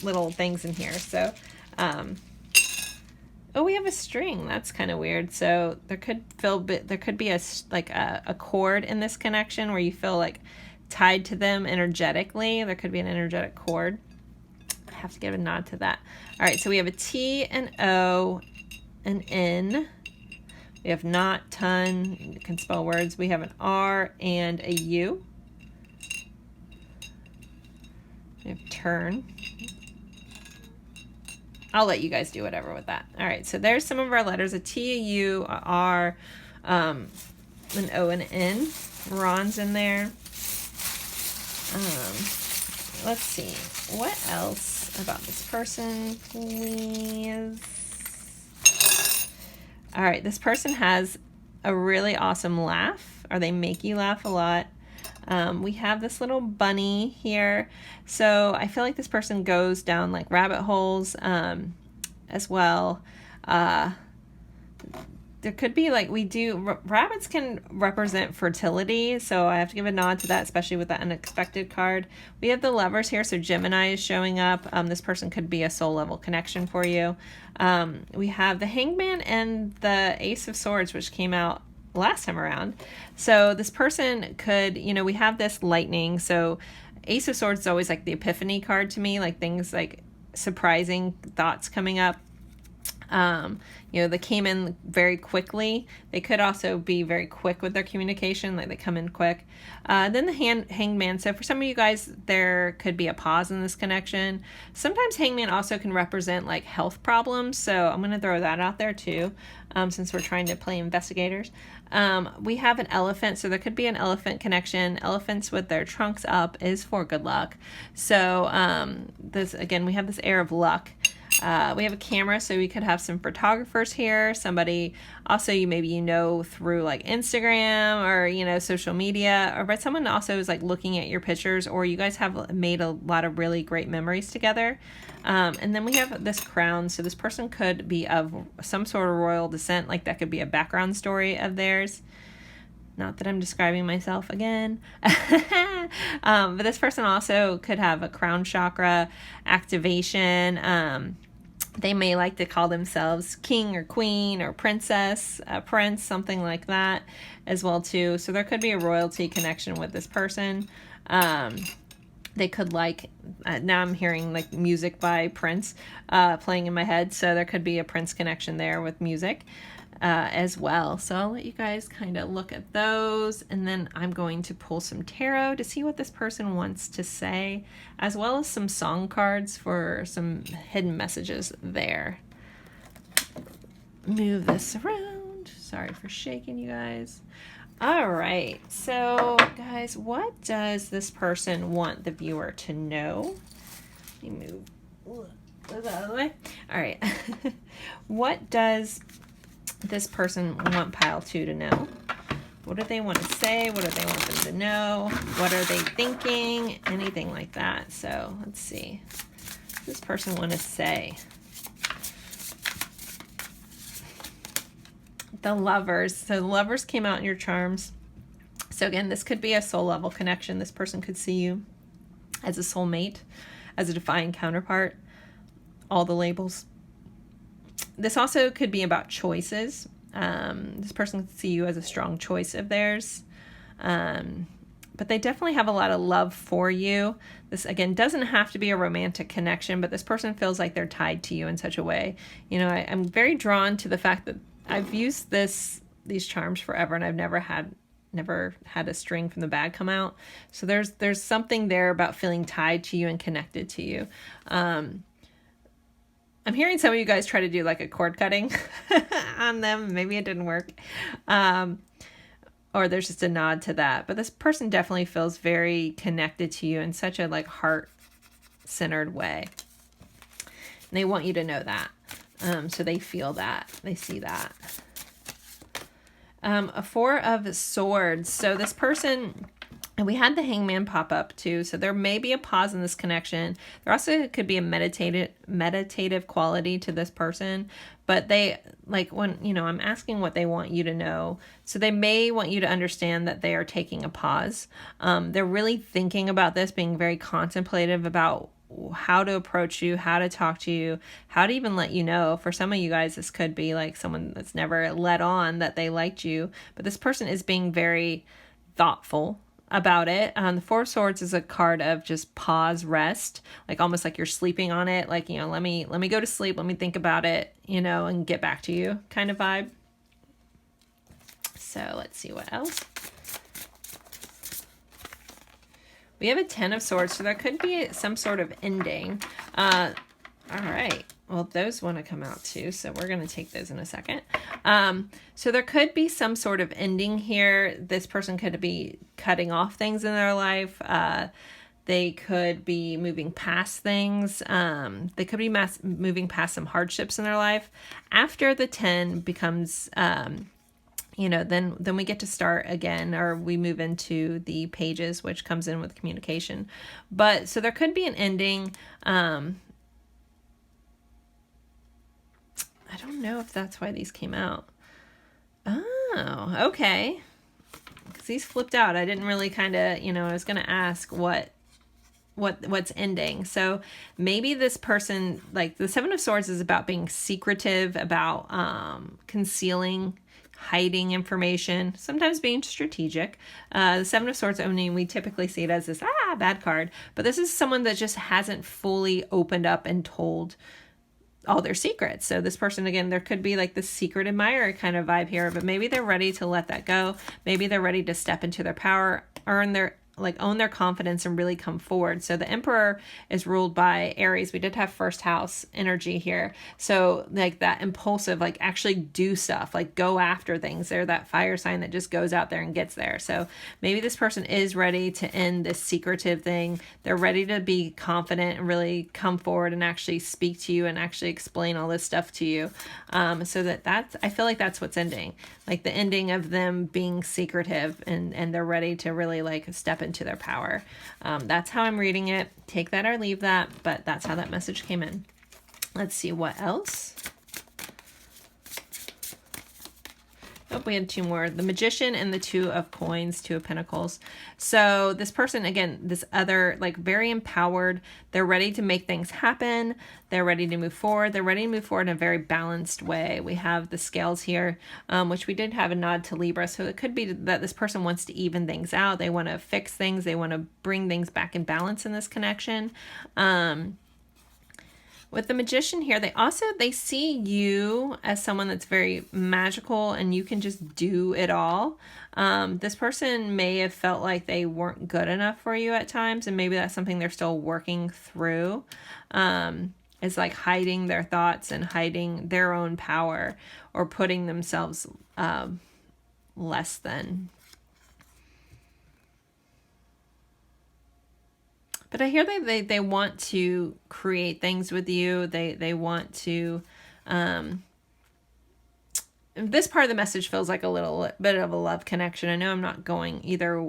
little things in here. So, oh, we have a string. That's kind of weird. So there could be a cord in this connection where you feel like tied to them energetically. There could be an energetic cord. I have to give a nod to that. All right, so we have a T, an O, an N. We have not, ton, you can spell words. We have an R and a U. We have turn. I'll let you guys do whatever with that. All right, so there's some of our letters: a T, a U, a R, an O, and an N. Ron's in there. Let's see. What else about this person, please? All right, this person has a really awesome laugh, or they make you laugh a lot. We have this little bunny here. So I feel like this person goes down like rabbit holes as well. There could be like, rabbits can represent fertility. So I have to give a nod to that, especially with that unexpected card. We have the Lovers here. So Gemini is showing up. This person could be a soul level connection for you. We have the Hangman and the Ace of Swords, which came out last time around. So this person could, you know, we have this lightning. So Ace of Swords is always like the epiphany card to me, like things like surprising thoughts coming up. You know, they came in very quickly. They could also be very quick with their communication, like they come in quick. Then the Hangman. So for some of you guys, there could be a pause in this connection. Sometimes Hangman also can represent like health problems. So I'm going to throw that out there too, since we're trying to play investigators. We have an elephant. So there could be an elephant connection. Elephants with their trunks up is for good luck. So this, again, we have this air of luck. We have a camera, so we could have some photographers here. Somebody also you know through like Instagram or, you know, social media, or but someone also is like looking at your pictures, or you guys have made a lot of really great memories together. And then we have this crown. So this person could be of some sort of royal descent, like that could be a background story of theirs. Not that I'm describing myself again. But this person also could have a crown chakra activation. They may like to call themselves king or queen or princess, prince, something like that as well too. So there could be a royalty connection with this person. They could like, now I'm hearing like music by Prince playing in my head. So there could be a Prince connection there with music. As well. So I'll let you guys kind of look at those, and then I'm going to pull some tarot to see what this person wants to say, as well as some song cards for some hidden messages there. Move this around. Sorry for shaking you guys. All right, so guys, what does this person want the viewer to know? Let me move that out of the way. All right. What does this person want pile 2 to know? What do they want to say? What do they want them to know? What are they thinking? Anything like that. So let's see. What does this person want to say? The Lovers. So the Lovers came out in your charms. So again, this could be a soul level connection. This person could see you as a soulmate, as a divine counterpart. All the labels. This also could be about choices. This person could see you as a strong choice of theirs. But they definitely have a lot of love for you. This, again, doesn't have to be a romantic connection, but this person feels like they're tied to you in such a way. You know, I'm very drawn to the fact that I've used these charms forever, and I've never had never had a string from the bag come out. So there's something there about feeling tied to you and connected to you. I'm hearing some of you guys try to do like a cord cutting on them. Maybe it didn't work. Or there's just a nod to that. But this person definitely feels very connected to you in such a like heart-centered way. And they want you to know that. So they feel that. They see that. A Four of Swords. So this person, and we had the Hangman pop up too. So there may be a pause in this connection. There also could be a meditative quality to this person. But they, like when, you know, I'm asking what they want you to know. So they may want you to understand that they are taking a pause. They're really thinking about this, being very contemplative about how to approach you, how to talk to you, how to even let you know. For some of you guys, this could be like someone that's never let on that they liked you, but this person is being very thoughtful about it. The Four of Swords is a card of just pause, rest, like almost like you're sleeping on it. Like, you know, let me go to sleep. Let me think about it, you know, and get back to you kind of vibe. So let's see what else. We have a Ten of Swords, so there could be some sort of ending. All right. Well, those want to come out too, so we're going to take those in a second. So there could be some sort of ending here. This person could be cutting off things in their life. They could be moving past things. They could be moving past some hardships in their life. After the 10 becomes... you know, then we get to start again, or we move into the pages, which comes in with communication. But so there could be an ending. I don't know if that's why these came out. Oh, okay. Because these flipped out. I didn't really kind of, you know, I was going to ask what's ending. So maybe this person, like the Seven of Swords is about being secretive, about concealing, hiding information, sometimes being strategic. The Seven of Swords only, we typically see it as this bad card, but this is someone that just hasn't fully opened up and told all their secrets. So this person, again, there could be like the secret admirer kind of vibe here, but maybe they're ready to let that go. Maybe they're ready to step into their power, own their confidence and really come forward. So the Emperor is ruled by Aries. We did have first house energy here. So like that impulsive, like actually do stuff, like go after things. They're that fire sign that just goes out there and gets there. So maybe this person is ready to end this secretive thing. They're ready to be confident and really come forward and actually speak to you and actually explain all this stuff to you. So that's, I feel like that's what's ending. Like the ending of them being secretive and they're ready to really like step into their power. That's how I'm reading it. Take that or leave that, but that's how that message came in. Let's see what else. Oh, we had two more. The Magician and the Two of Coins, Two of Pentacles. So this person, again, this other, like very empowered. They're ready to make things happen. They're ready to move forward. They're ready to move forward in a very balanced way. We have the Scales here, which we did have a nod to Libra. So it could be that this person wants to even things out. They want to fix things. They want to bring things back in balance in this connection. With the Magician here, they see you as someone that's very magical and you can just do it all. This person may have felt like they weren't good enough for you at times, and maybe that's something they're still working through. It's like hiding their thoughts and hiding their own power, or putting themselves less than. But I hear they want to create things with you. They want to, this part of the message feels like a little bit of a love connection. I know I'm not going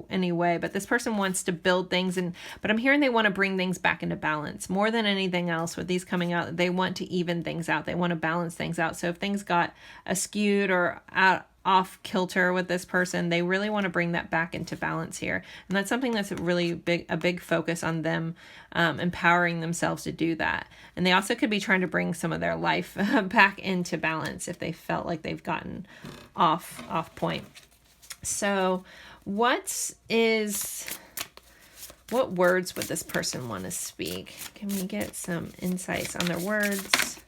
any way, but this person wants to build things, but I'm hearing they want to bring things back into balance more than anything else. With these coming out, they want to even things out. They want to balance things out. So if things got askewed or off kilter with this person, they really want to bring that back into balance here. And that's something that's a big focus on them, empowering themselves to do that. And they also could be trying to bring some of their life back into balance if they felt like they've gotten off point. So what words would this person want to speak? Can we get some insights on their words?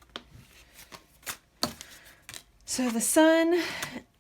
So the Sun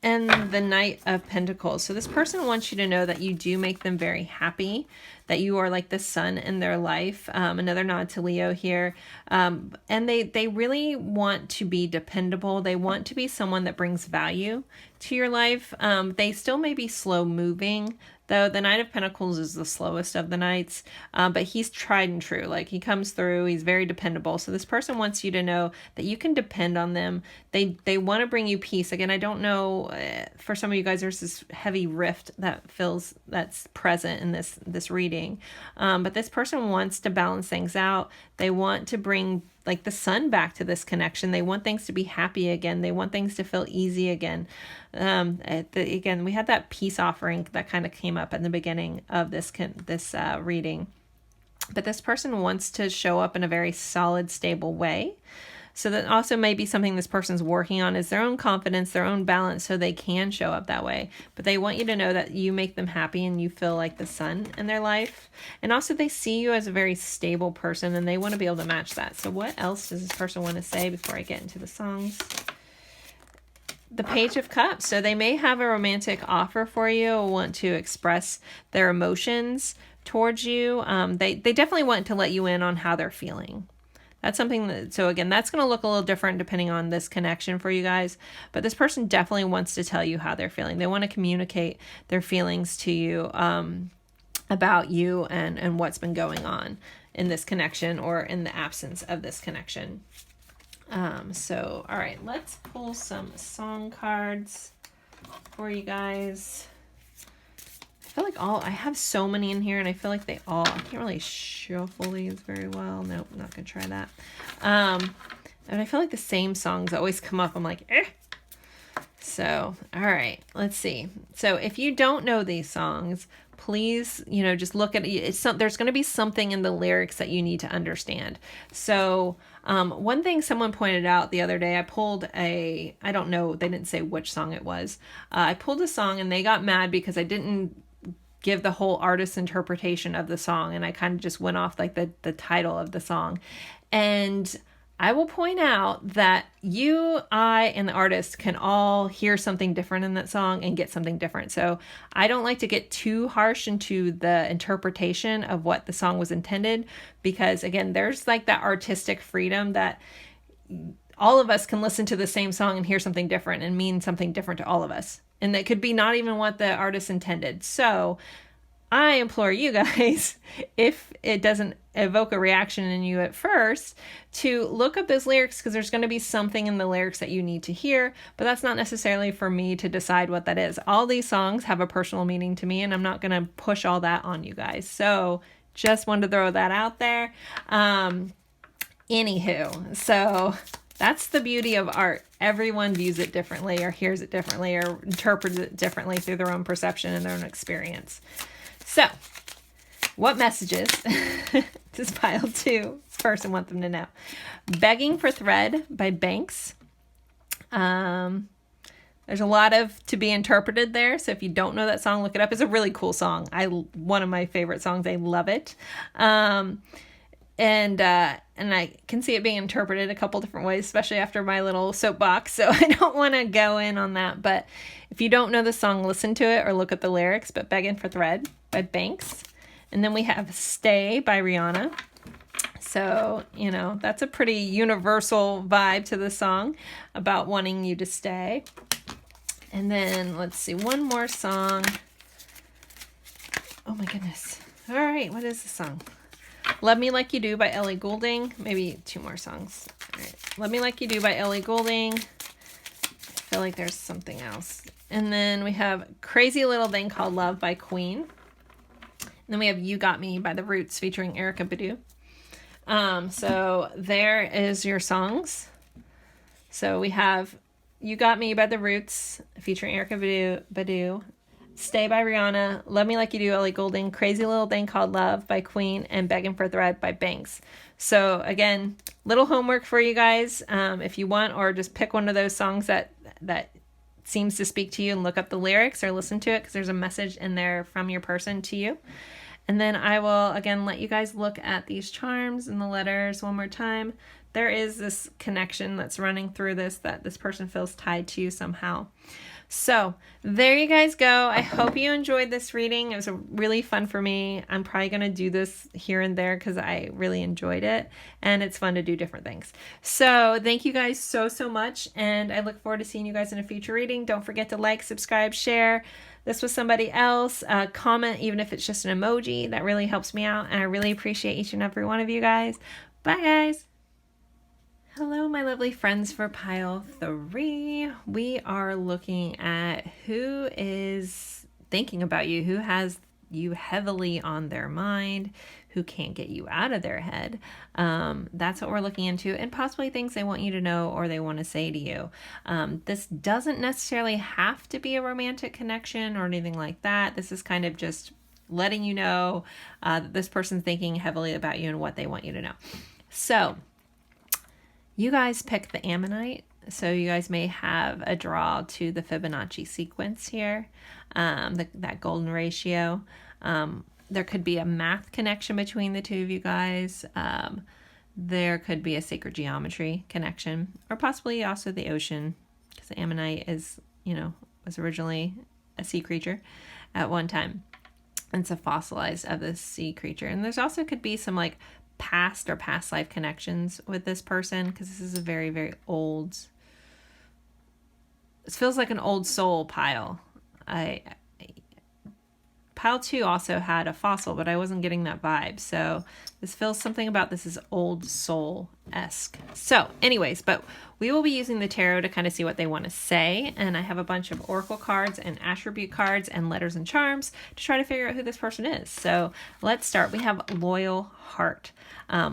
and the Knight of Pentacles. So this person wants you to know that you do make them very happy, that you are like the sun in their life. Another nod to Leo here. And they really want to be dependable. They want to be someone that brings value to your life. They still may be slow moving, though. The Knight of Pentacles is the slowest of the knights, but he's tried and true. Like, he comes through, he's very dependable. So this person wants you to know that you can depend on them. They want to bring you peace. Again, I don't know, for some of you guys, there's this heavy rift that's present in this reading. But this person wants to balance things out. They want to bring like the sun back to this connection. They want things to be happy again. They want things to feel easy again. Again, we had that peace offering that kind of came up in the beginning of this reading. But this person wants to show up in a very solid, stable way. So that also may be something this person's working on, is their own confidence, their own balance, so they can show up that way. But they want you to know that you make them happy and you feel like the sun in their life. And also they see you as a very stable person and they want to be able to match that. So what else does this person want to say before I get into the songs? The Page of Cups. So they may have a romantic offer for you or want to express their emotions towards you. They definitely want to let you in on how they're feeling. That's something that, so again, that's going to look a little different depending on this connection for you guys. But this person definitely wants to tell you how they're feeling. They want to communicate their feelings to you about you and what's been going on in this connection or in the absence of this connection. So, all right, let's pull some song cards for you guys. I feel like I have so many in here and I feel like I can't really shuffle these very well. Nope, not gonna try that. And I feel like the same songs always come up. I'm like, eh. So, all right, let's see. So if you don't know these songs, please, just look at it. There's going to be something in the lyrics that you need to understand. So one thing someone pointed out the other day, I pulled I don't know, they didn't say which song it was. I pulled a song and they got mad because I didn't give the whole artist's interpretation of the song. And I kind of just went off like the title of the song. And I will point out that you, I, and the artist can all hear something different in that song and get something different. So I don't like to get too harsh into the interpretation of what the song was intended, because again, there's like that artistic freedom that all of us can listen to the same song and hear something different and mean something different to all of us. And that could be not even what the artist intended. So I implore you guys, if it doesn't evoke a reaction in you at first, to look up those lyrics, because there's going to be something in the lyrics that you need to hear, but that's not necessarily for me to decide what that is. All these songs have a personal meaning to me, and I'm not going to push all that on you guys. So just wanted to throw that out there. Anywho, so that's the beauty of art. Everyone views it differently or hears it differently or interprets it differently through their own perception and their own experience. So, what messages does pile 2 this person want them to know? Begging for Thread by Banks. There's a lot to be interpreted there. So if you don't know that song, look it up. It's a really cool song. One of my favorite songs. I love it. And I can see it being interpreted a couple different ways, especially after my little soapbox. So I don't want to go in on that. But if you don't know the song, listen to it or look at the lyrics. But Begging for Thread by Banks. And then we have Stay by Rihanna. So, that's a pretty universal vibe to the song about wanting you to stay. And then let's see, one more song. Oh my goodness. All right, what is the song? Love Me Like You Do by Ellie Goulding. Maybe 2 more songs. All right. Love Me Like You Do by Ellie Goulding. I feel like there's something else. And then we have Crazy Little Thing Called Love by Queen. And then we have You Got Me by The Roots featuring Erykah Badu. So there is your songs. So we have You Got Me by The Roots featuring Erykah Badu. Stay by Rihanna, Love Me Like You Do, Ellie Goulding, Crazy Little Thing Called Love by Queen, and Begging for Thread by Banks. So again, little homework for you guys if you want, or just pick one of those songs that seems to speak to you and look up the lyrics or listen to it, because there's a message in there from your person to you. And then I will again let you guys look at these charms and the letters one more time. There is this connection that's running through this, that this person feels tied to you somehow. So there you guys go. I hope you enjoyed this reading. It was really fun for me. I'm probably going to do this here and there because I really enjoyed it, and it's fun to do different things. So thank you guys so much, and I look forward to seeing you guys in a future reading. Don't forget to like, subscribe, share this with somebody else. Comment, even if it's just an emoji. That really helps me out, and I really appreciate each and every one of you guys. Bye, guys. Hello, my lovely friends. For pile 3, we are looking at who is thinking about you, who has you heavily on their mind, who can't get you out of their head. That's what we're looking into, and possibly things they want you to know or they want to say to you. This doesn't necessarily have to be a romantic connection or anything like that. This is kind of just letting you know that this person's thinking heavily about you and what they want you to know. So you guys pick the ammonite, so you guys may have a draw to the Fibonacci sequence here, that golden ratio. There could be a math connection between the two of you guys. There could be a sacred geometry connection, or possibly also the ocean, because the ammonite is, was originally a sea creature at one time. It's a fossilized of this sea creature. And there's also could be some like past or past life connections with this person, because this is a very, very old, it feels like an old soul pile. Pile 2 also had a fossil, but I wasn't getting that vibe. So this feels something about this is old soul-esque. So anyways, but we will be using the tarot to kind of see what they want to say. And I have a bunch of oracle cards and attribute cards and letters and charms to try to figure out who this person is. So let's start. We have loyal heart.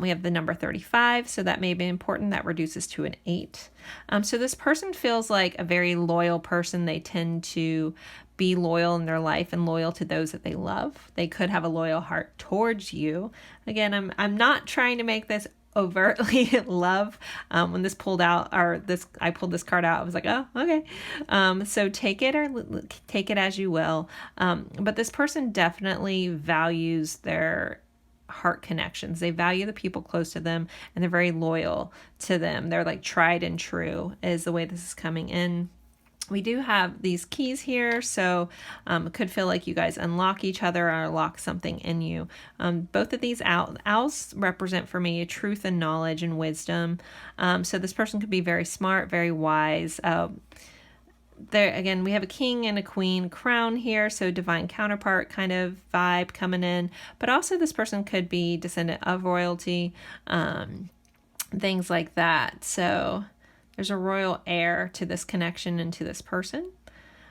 We have the number 35, so that may be important. That reduces to an 8. So this person feels like a very loyal person. They tend to be loyal in their life and loyal to those that they love. They could have a loyal heart towards you. Again, I'm not trying to make this overtly love. When this pulled out, I pulled this card out, I was like, oh, okay. So take it as you will. But this person definitely values their heart connections. They value the people close to them, and they're very loyal to them. They're like tried and true is the way this is coming in. We do have these keys here, so it could feel like you guys unlock each other or lock something in you. Both of these owls represent for me truth and knowledge and wisdom. So this person could be very smart, very wise. There again, we have a king and a queen crown here, so divine counterpart kind of vibe coming in. But also this person could be descendant of royalty, things like that. So there's a royal heir to this connection and to this person.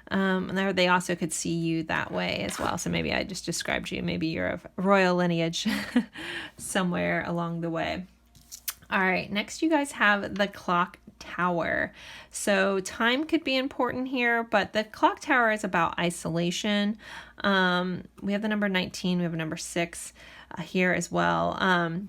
And they also could see you that way as well. So maybe I just described you. Maybe you're of royal lineage somewhere along the way. All right, next you guys have the clock tower. So time could be important here, but the clock tower is about isolation. We have the number 19. We have a number 6 here as well.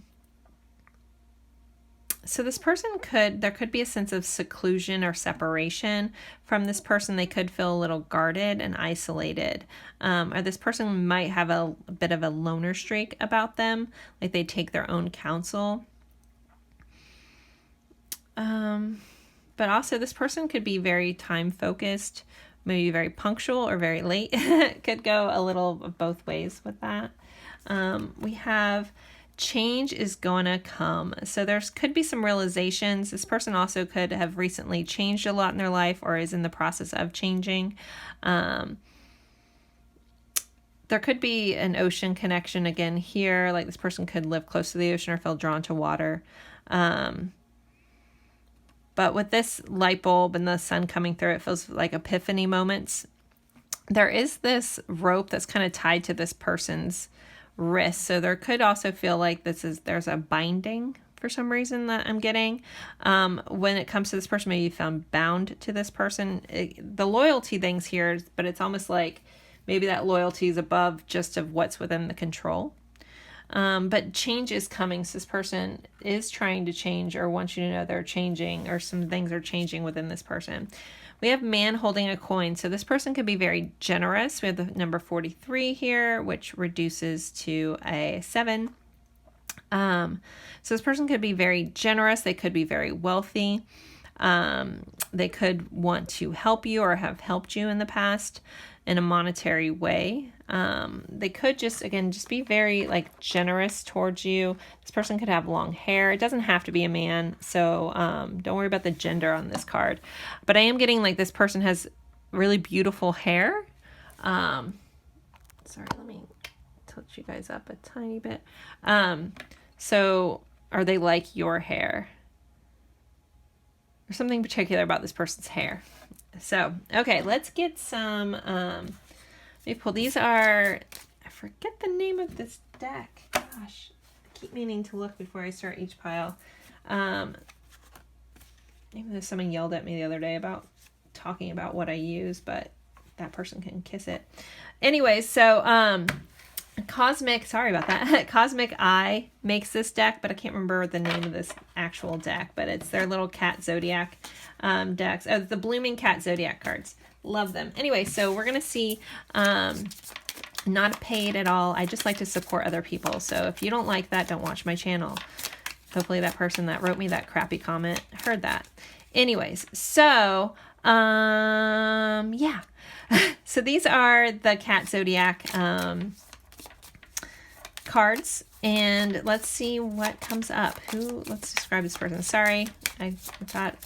So this person there could be a sense of seclusion or separation from this person. They could feel a little guarded and isolated. Or this person might have a bit of a loner streak about them, like they take their own counsel. But also this person could be very time focused, maybe very punctual or very late. Could go a little of both ways with that. We have change is going to come. So there could be some realizations. This person also could have recently changed a lot in their life or is in the process of changing. There could be an ocean connection again here. Like this person could live close to the ocean or feel drawn to water. But with this light bulb and the sun coming through, it feels like epiphany moments. There is this rope that's kind of tied to this person's wrist. So there could also feel like there's a binding for some reason that I'm getting. When it comes to this person, maybe you found bound to this person. The loyalty thing's here, but it's almost like maybe that loyalty is above just of what's within the control. But change is coming. So this person is trying to change or wants you to know they're changing or some things are changing within this person. We have man holding a coin. So this person could be very generous. We have the number 43 here, which reduces to a 7. So this person could be very generous. They could be very wealthy. They could want to help you or have helped you in the past in a monetary way. They could just be very like generous towards you. This person could have long hair. It doesn't have to be a man. So don't worry about the gender on this card. But I am getting like this person has really beautiful hair. Sorry, let me tilt you guys up a tiny bit. So are they like your hair? There's something particular about this person's hair. So, okay, let's get some, let me pull, these are, I forget the name of this deck. Gosh, I keep meaning to look before I start each pile. Maybe someone yelled at me the other day about talking about what I use, but that person can kiss it. Anyway, so, sorry about that. Cosmic Eye makes this deck, but I can't remember the name of this actual deck, but it's their little cat zodiac decks. Oh, the Blooming Cat Zodiac cards. Love them. Anyway, so we're going to see, not paid at all. I just like to support other people. So if you don't like that, don't watch my channel. Hopefully that person that wrote me that crappy comment heard that. Anyways, so, yeah. So these are the cat zodiac, cards, and let's see what comes up. Let's describe this person. Sorry, I got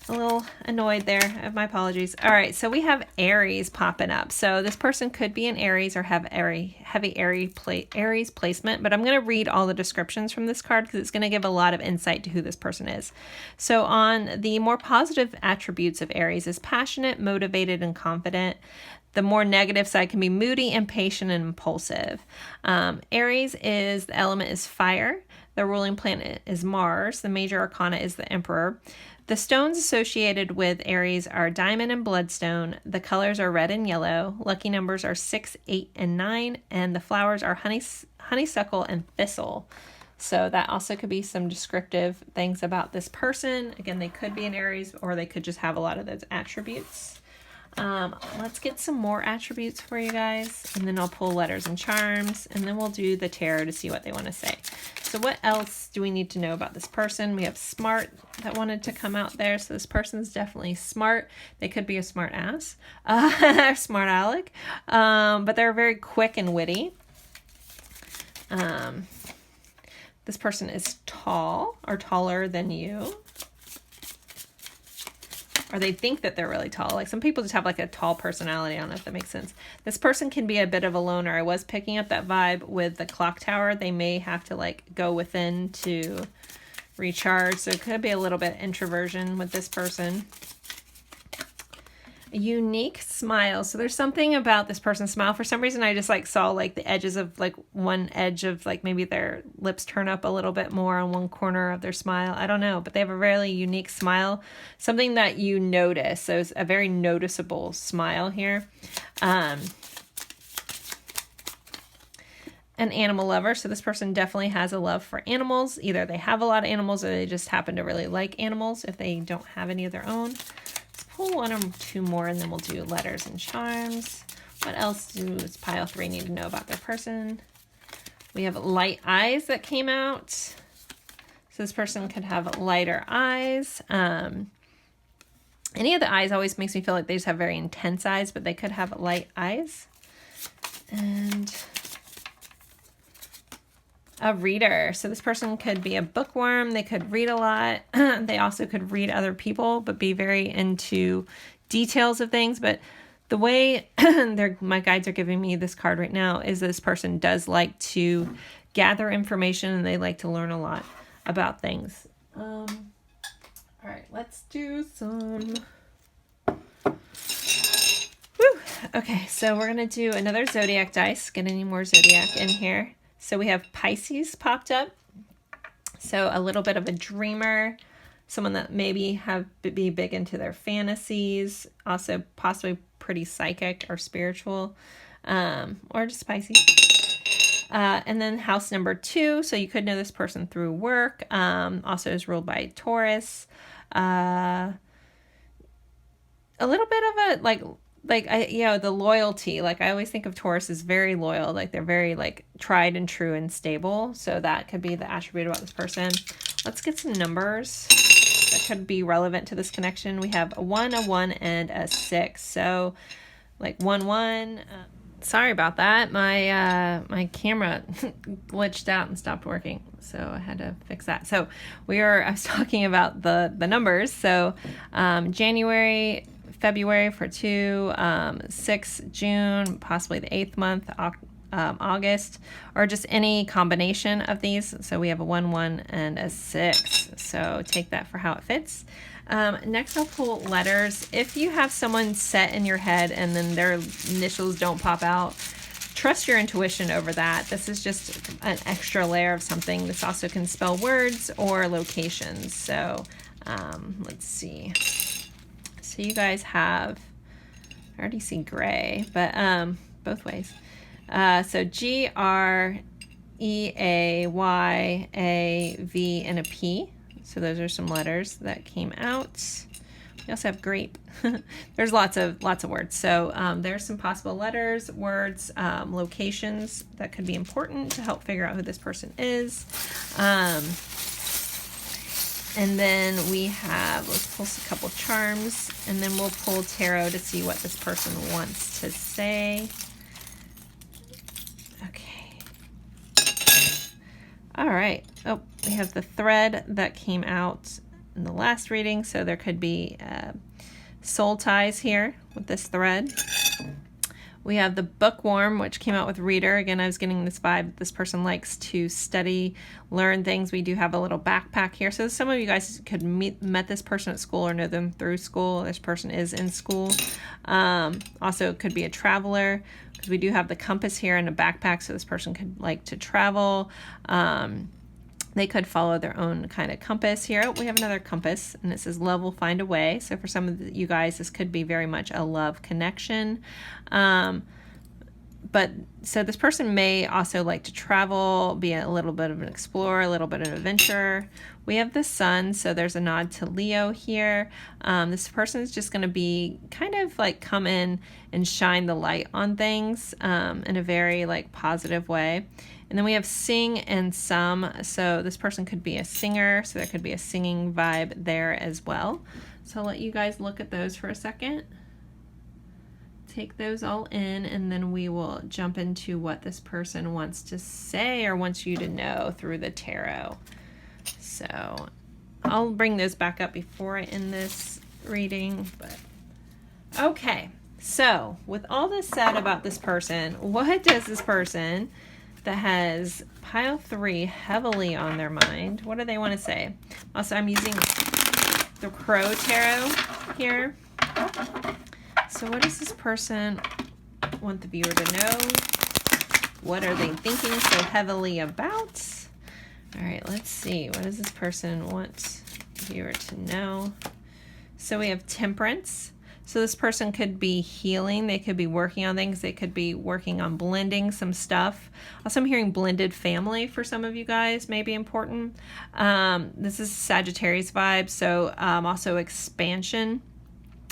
a little annoyed there. My apologies. All right, so we have Aries popping up. So this person could be an Aries or have heavy Aries placement, but I'm going to read all the descriptions from this card because it's going to give a lot of insight to who this person is. So on the more positive attributes of Aries is passionate, motivated, and confident. The more negative side can be moody, impatient, and impulsive. Aries the element is fire. The ruling planet is Mars. The major arcana is the Emperor. The stones associated with Aries are diamond and bloodstone. The colors are red and yellow. Lucky numbers are 6, 8, and 9. And the flowers are honeysuckle and thistle. So that also could be some descriptive things about this person. Again, they could be an Aries or they could just have a lot of those attributes. Let's get some more attributes for you guys, and then I'll pull letters and charms, and then we'll do the tarot to see what they want to say. So what else do we need to know about this person? We have smart that wanted to come out there. So this person's definitely smart. They could be a smart ass, smart aleck, but they're very quick and witty. This person is tall or taller than you. Or they think that they're really tall. Like some people just have like a tall personality. I don't know if that makes sense. This person can be a bit of a loner. I was picking up that vibe with the clock tower. They may have to like go within to recharge. So it could be a little bit introversion with this person. A unique smile. So there's something about this person's smile. For some reason, I just like saw like the edges of like one edge of like maybe their lips turn up a little bit more on one corner of their smile. I don't know, but they have a really unique smile. Something that you notice. So it's a very noticeable smile here. An animal lover. So this person definitely has a love for animals. Either they have a lot of animals or they just happen to really like animals if they don't have any of their own. Pull one or two more and then we'll do letters and charms. What else does pile 3 need to know about their person? We have light eyes that came out. So this person could have lighter eyes. Any of the eyes always makes me feel like they just have very intense eyes, but they could have light eyes. And a reader. So this person could be a bookworm. They could read a lot. They also could read other people, but be very into details of things. But the way my guides are giving me this card right now is this person does like to gather information and they like to learn a lot about things. All right, let's do some. Woo. Okay, so we're going to do another zodiac dice. Get any more zodiac in here. So we have Pisces popped up. So a little bit of a dreamer, someone that maybe be big into their fantasies, also possibly pretty psychic or spiritual, or just Pisces. And then house number 2. So you could know this person through work. Also is ruled by Taurus. A little bit of a the loyalty, like I always think of Taurus as very loyal, like they're very like tried and true and stable. So that could be the attribute about this person. Let's get some numbers that could be relevant to this connection. We have a 1, and a 6. So like 1, 1. Sorry about that. My camera glitched out and stopped working, so I had to fix that. So I was talking about the numbers. So January, February for 2, 6 June, possibly the 8th month, August, or just any combination of these. So we have a 1, 1, and a 6. So take that for how it fits. Next I'll pull letters. If you have someone set in your head and then their initials don't pop out, trust your intuition over that. This is just an extra layer of something. This also can spell words or locations. So let's see. So you guys have, I already see gray, but both ways. So GREAYAV and a P. So those are some letters that came out. We also have grape. There's lots of words. So there's some possible letters, words, locations that could be important to help figure out who this person is. And then we have, let's pull a couple charms, and then we'll pull tarot to see what this person wants to say. Okay. All right. Oh, we have the thread that came out in the last reading. So there could be soul ties here with this thread. We have the bookworm, which came out with reader. Again, I was getting this vibe. This person likes to study, learn things. We do have a little backpack here. So some of you guys could met this person at school or know them through school. This person is in school. Also, it could be a traveler, because we do have the compass here and a backpack. So this person could like to travel. They could follow their own kind of compass here. Oh, we have another compass, and it says love will find a way. So for some of you guys, this could be very much a love connection. But so this person may also like to travel, be a little bit of an explorer, a little bit of an adventurer. We have the sun, so there's a nod to Leo here. This person is just going to be kind of like come in and shine the light on things in a very like positive way. And then we have sing and some. So this person could be a singer, so there could be a singing vibe there as well. So I'll let you guys look at those for a second. Take those all in, and then we will jump into what this person wants to say or wants you to know through the tarot. So I'll bring those back up before I end this reading. But okay, so with all this said about this person, what does this person that has pile 3 heavily on their mind, what do they want to say? Also, I'm using the Crow Tarot here. So what does this person want the viewer to know? What are they thinking so heavily about? All right, let's see. What does this person want the viewer to know? So we have Temperance. So this person could be healing. They could be working on things. They could be working on blending some stuff. Also, I'm hearing blended family for some of you guys may be important. This is Sagittarius vibe. So also expansion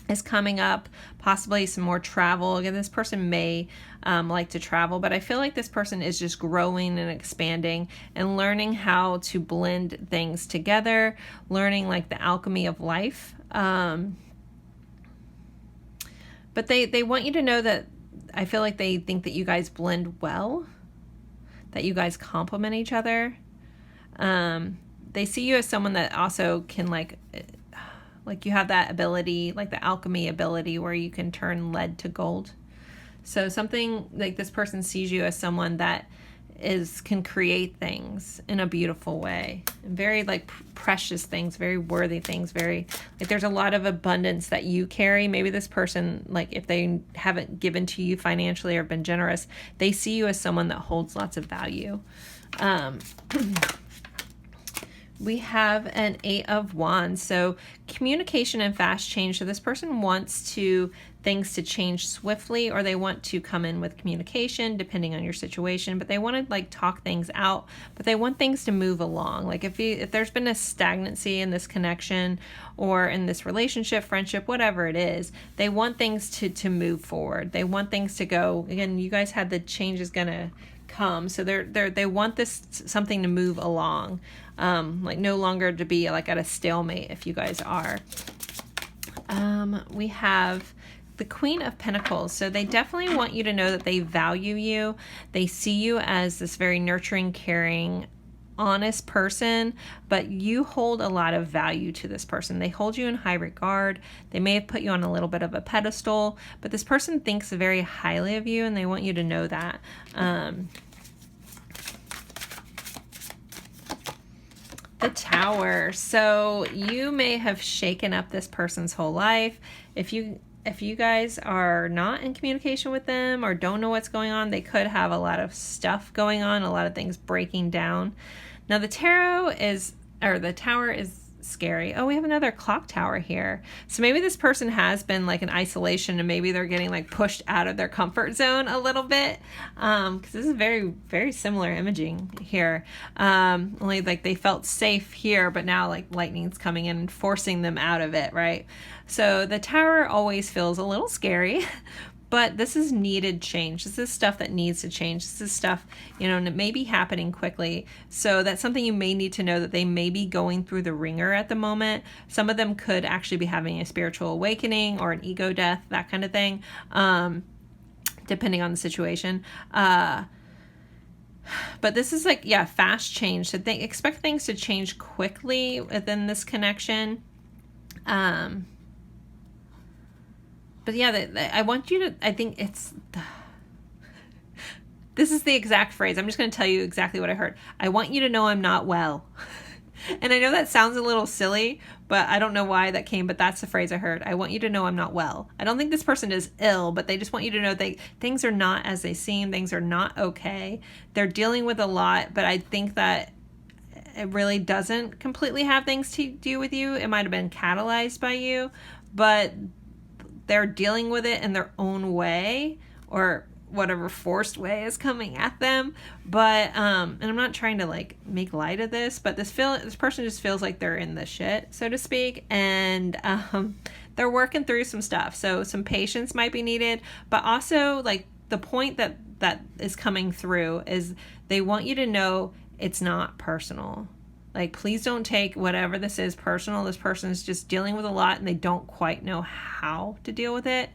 is coming up, possibly some more travel. Again, this person may like to travel, but I feel like this person is just growing and expanding and learning how to blend things together, learning like the alchemy of life. But they want you to know that I feel like they think that you guys blend well, that you guys complement each other. They see you as someone that also can like you have that ability, like the alchemy ability where you can turn lead to gold. So something like this person sees you as someone that can create things in a beautiful way, very like precious things, very worthy things, very like there's a lot of abundance that you carry. Maybe this person, like if they haven't given to you financially or been generous, they see you as someone that holds lots of value. We have an 8 of Wands. So communication and fast change. So this person wants things to change swiftly, or they want to come in with communication depending on your situation, but they want to like talk things out, but they want things to move along. Like if there's been a stagnancy in this connection or in this relationship, friendship, whatever it is, they want things to move forward. They want things to go. Again, you guys had the change is going to come. So they want this something to move along, like no longer to be like at a stalemate if you guys are. We have the Queen of Pentacles. So they definitely want you to know that they value you. They see you as this very nurturing, caring, honest person, but you hold a lot of value to this person. They hold you in high regard. They may have put you on a little bit of a pedestal, but this person thinks very highly of you, and they want you to know that. The Tower. So you may have shaken up this person's whole life. If you guys are not in communication with them or don't know what's going on, they could have a lot of stuff going on, a lot of things breaking down. Now the Tower is scary. Oh, we have another clock tower here. So maybe this person has been like in isolation, and maybe they're getting like pushed out of their comfort zone a little bit. Because this is very, very similar imaging here. Only like they felt safe here, but now like lightning's coming in and forcing them out of it, right? So the Tower always feels a little scary, but this is needed change. This is stuff that needs to change. This is stuff, and it may be happening quickly. So that's something you may need to know, that they may be going through the ringer at the moment. Some of them could actually be having a spiritual awakening or an ego death, that kind of thing, depending on the situation. But this is like, fast change. So they expect things to change quickly within this connection. But I want you to, I think this is the exact phrase. I'm just going to tell you exactly what I heard. I want you to know I'm not well. And I know that sounds a little silly, but I don't know why that came, but that's the phrase I heard. I want you to know I'm not well. I don't think this person is ill, but they just want you to know things are not as they seem. Things are not okay. They're dealing with a lot, but I think that it really doesn't completely have things to do with you. It might have been catalyzed by you, but they're dealing with it in their own way, or whatever forced way is coming at them. But and I'm not trying to like make light of this, but this person just feels like they're in the shit, so to speak, and they're working through some stuff. So some patience might be needed, but also like the point that is coming through is they want you to know it's not personal. Like, please don't take whatever this is personal. This person is just dealing with a lot and they don't quite know how to deal with it.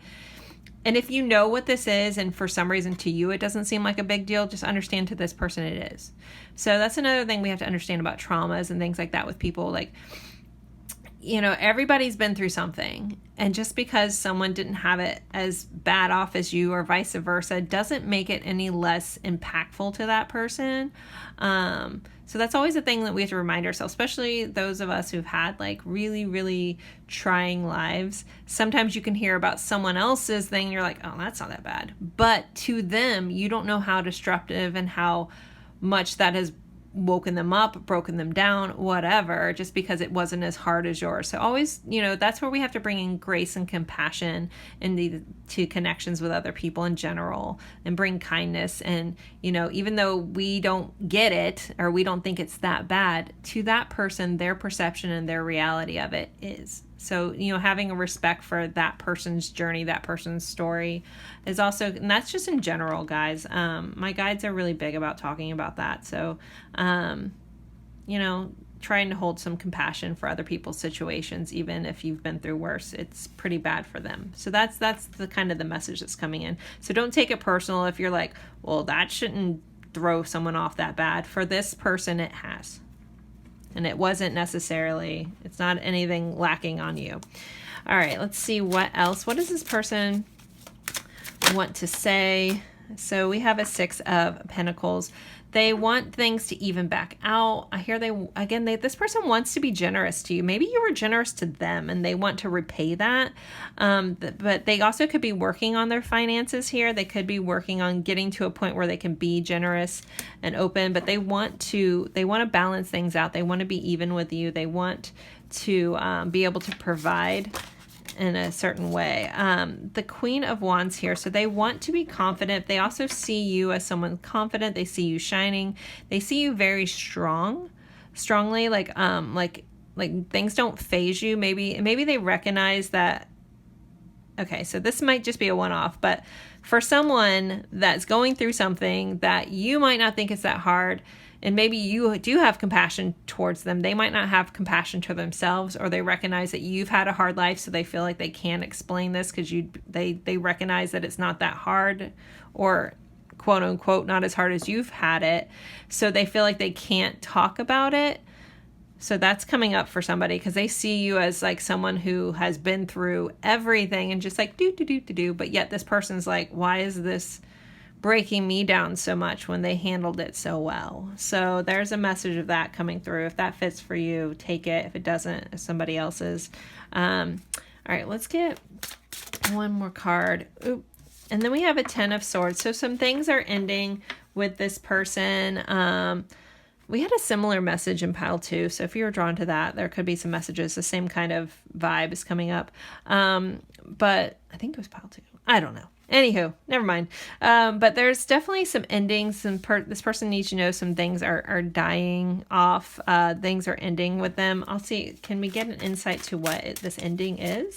And if you know what this is, and for some reason to you it doesn't seem like a big deal, just understand to this person it is. So that's another thing we have to understand about traumas and things like that with people. Like, everybody's been through something. And just because someone didn't have it as bad off as you or vice versa doesn't make it any less impactful to that person. So that's always a thing that we have to remind ourselves, especially those of us who've had like really, really trying lives. Sometimes you can hear about someone else's thing. You're like, oh, that's not that bad. But to them, you don't know how destructive and how much that has woken them up, broken them down, whatever, just because it wasn't as hard as yours. So always, that's where we have to bring in grace and compassion to connections with other people in general, and bring kindness. And, even though we don't get it, or we don't think it's that bad, to that person, their perception and their reality of it is. So, having a respect for that person's journey, that person's story is also, and that's just in general, guys. My guides are really big about talking about that. So, trying to hold some compassion for other people's situations, even if you've been through worse, it's pretty bad for them. So that's the kind of the message that's coming in. So don't take it personal if you're like, well, that shouldn't throw someone off that bad. For this person, it has. And it wasn't necessarily, it's not anything lacking on you. All right, let's see what else. What does this person want to say? So we have a 6 of Pentacles. They want things to even back out. I hear this person wants to be generous to you. Maybe you were generous to them and they want to repay that. But they also could be working on their finances here. They could be working on getting to a point where they can be generous and open, but they want to balance things out. They want to be even with you. They want to be able to provide in a certain way. The Queen of Wands here. So they want to be confident. They also see you as someone confident. They see you shining. They see you very strongly, like things don't phase you. Maybe they recognize that Okay, so this might just be a one-off, but for someone that's going through something that you might not think is that hard, and maybe you do have compassion towards them, they might not have compassion to themselves, or they recognize that you've had a hard life, so they feel like they can't explain this because they recognize that it's not that hard, or quote unquote not as hard as you've had it, so they feel like they can't talk about it. So that's coming up for somebody because they see you as like someone who has been through everything and just like do, but yet this person's like, why is this breaking me down so much when they handled it so well? So there's a message of that coming through. If that fits for you, take it. If it doesn't, it's somebody else's. All right, let's get one more card. Oop. And then we have a 10 of Swords. So some things are ending with this person. We had a similar message in pile 2. So if you were drawn to that, there could be some messages. The same kind of vibe is coming up. But I think it was pile 2. I don't know. Anywho, never mind. But there's definitely some endings. This person needs to know some things are dying off. Things are ending with them. I'll see. Can we get an insight to what this ending is?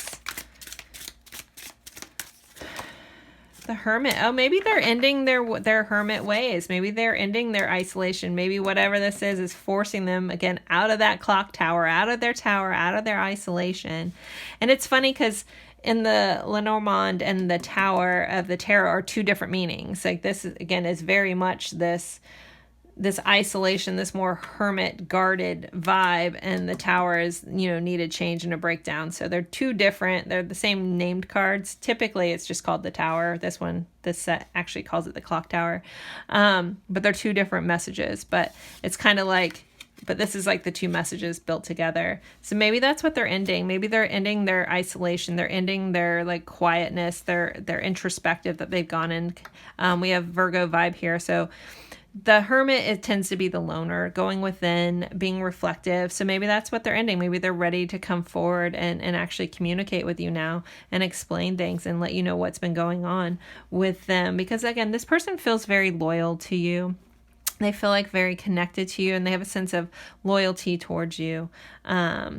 The Hermit. Oh, maybe they're ending their hermit ways. Maybe they're ending their isolation. Maybe whatever this is forcing them again out of that clock tower, out of their tower, out of their isolation. And it's funny because in the Lenormand and the Tower of the Tarot are two different meanings. Like this again is very much this isolation, this more hermit guarded vibe, and the tower is, needed change and a breakdown. So they're two different. They're the same named cards. Typically it's just called the Tower. This set actually calls it the Clock Tower. But they're two different messages, but it's kind of like, but this is like the two messages built together. So maybe that's what they're ending. Maybe they're ending their isolation. They're ending their like quietness, their introspective that they've gone in. We have Virgo vibe here. So the Hermit, it tends to be the loner, going within, being reflective. So maybe that's what they're ending. Maybe they're ready to come forward and actually communicate with you now and explain things and let you know what's been going on with them. Because again, this person feels very loyal to you. They feel like very connected to you, and they have a sense of loyalty towards you. Yeah.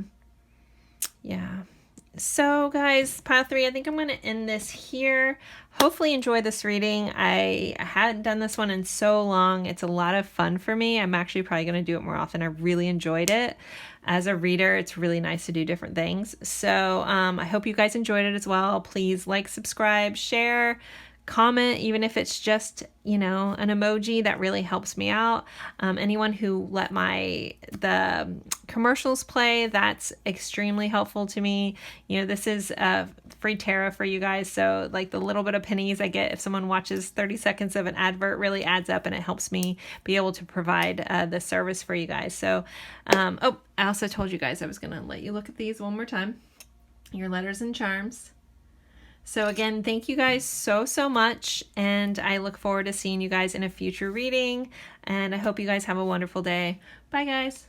So guys, pile 3, I think I'm going to end this here. Hopefully enjoy this reading. I hadn't done this one in so long. It's a lot of fun for me. I'm actually probably going to do it more often. I really enjoyed it. As a reader, it's really nice to do different things. So I hope you guys enjoyed it as well. Please like, subscribe, share, comment, even if it's just, an emoji, that really helps me out. Anyone who let the commercials play, that's extremely helpful to me. This is a free tarot for you guys. So like the little bit of pennies I get if someone watches 30 seconds of an advert really adds up, and it helps me be able to provide the service for you guys. So, I also told you guys I was going to let you look at these one more time. Your letters and charms. So again, thank you guys so much, and I look forward to seeing you guys in a future reading, and I hope you guys have a wonderful day. Bye guys.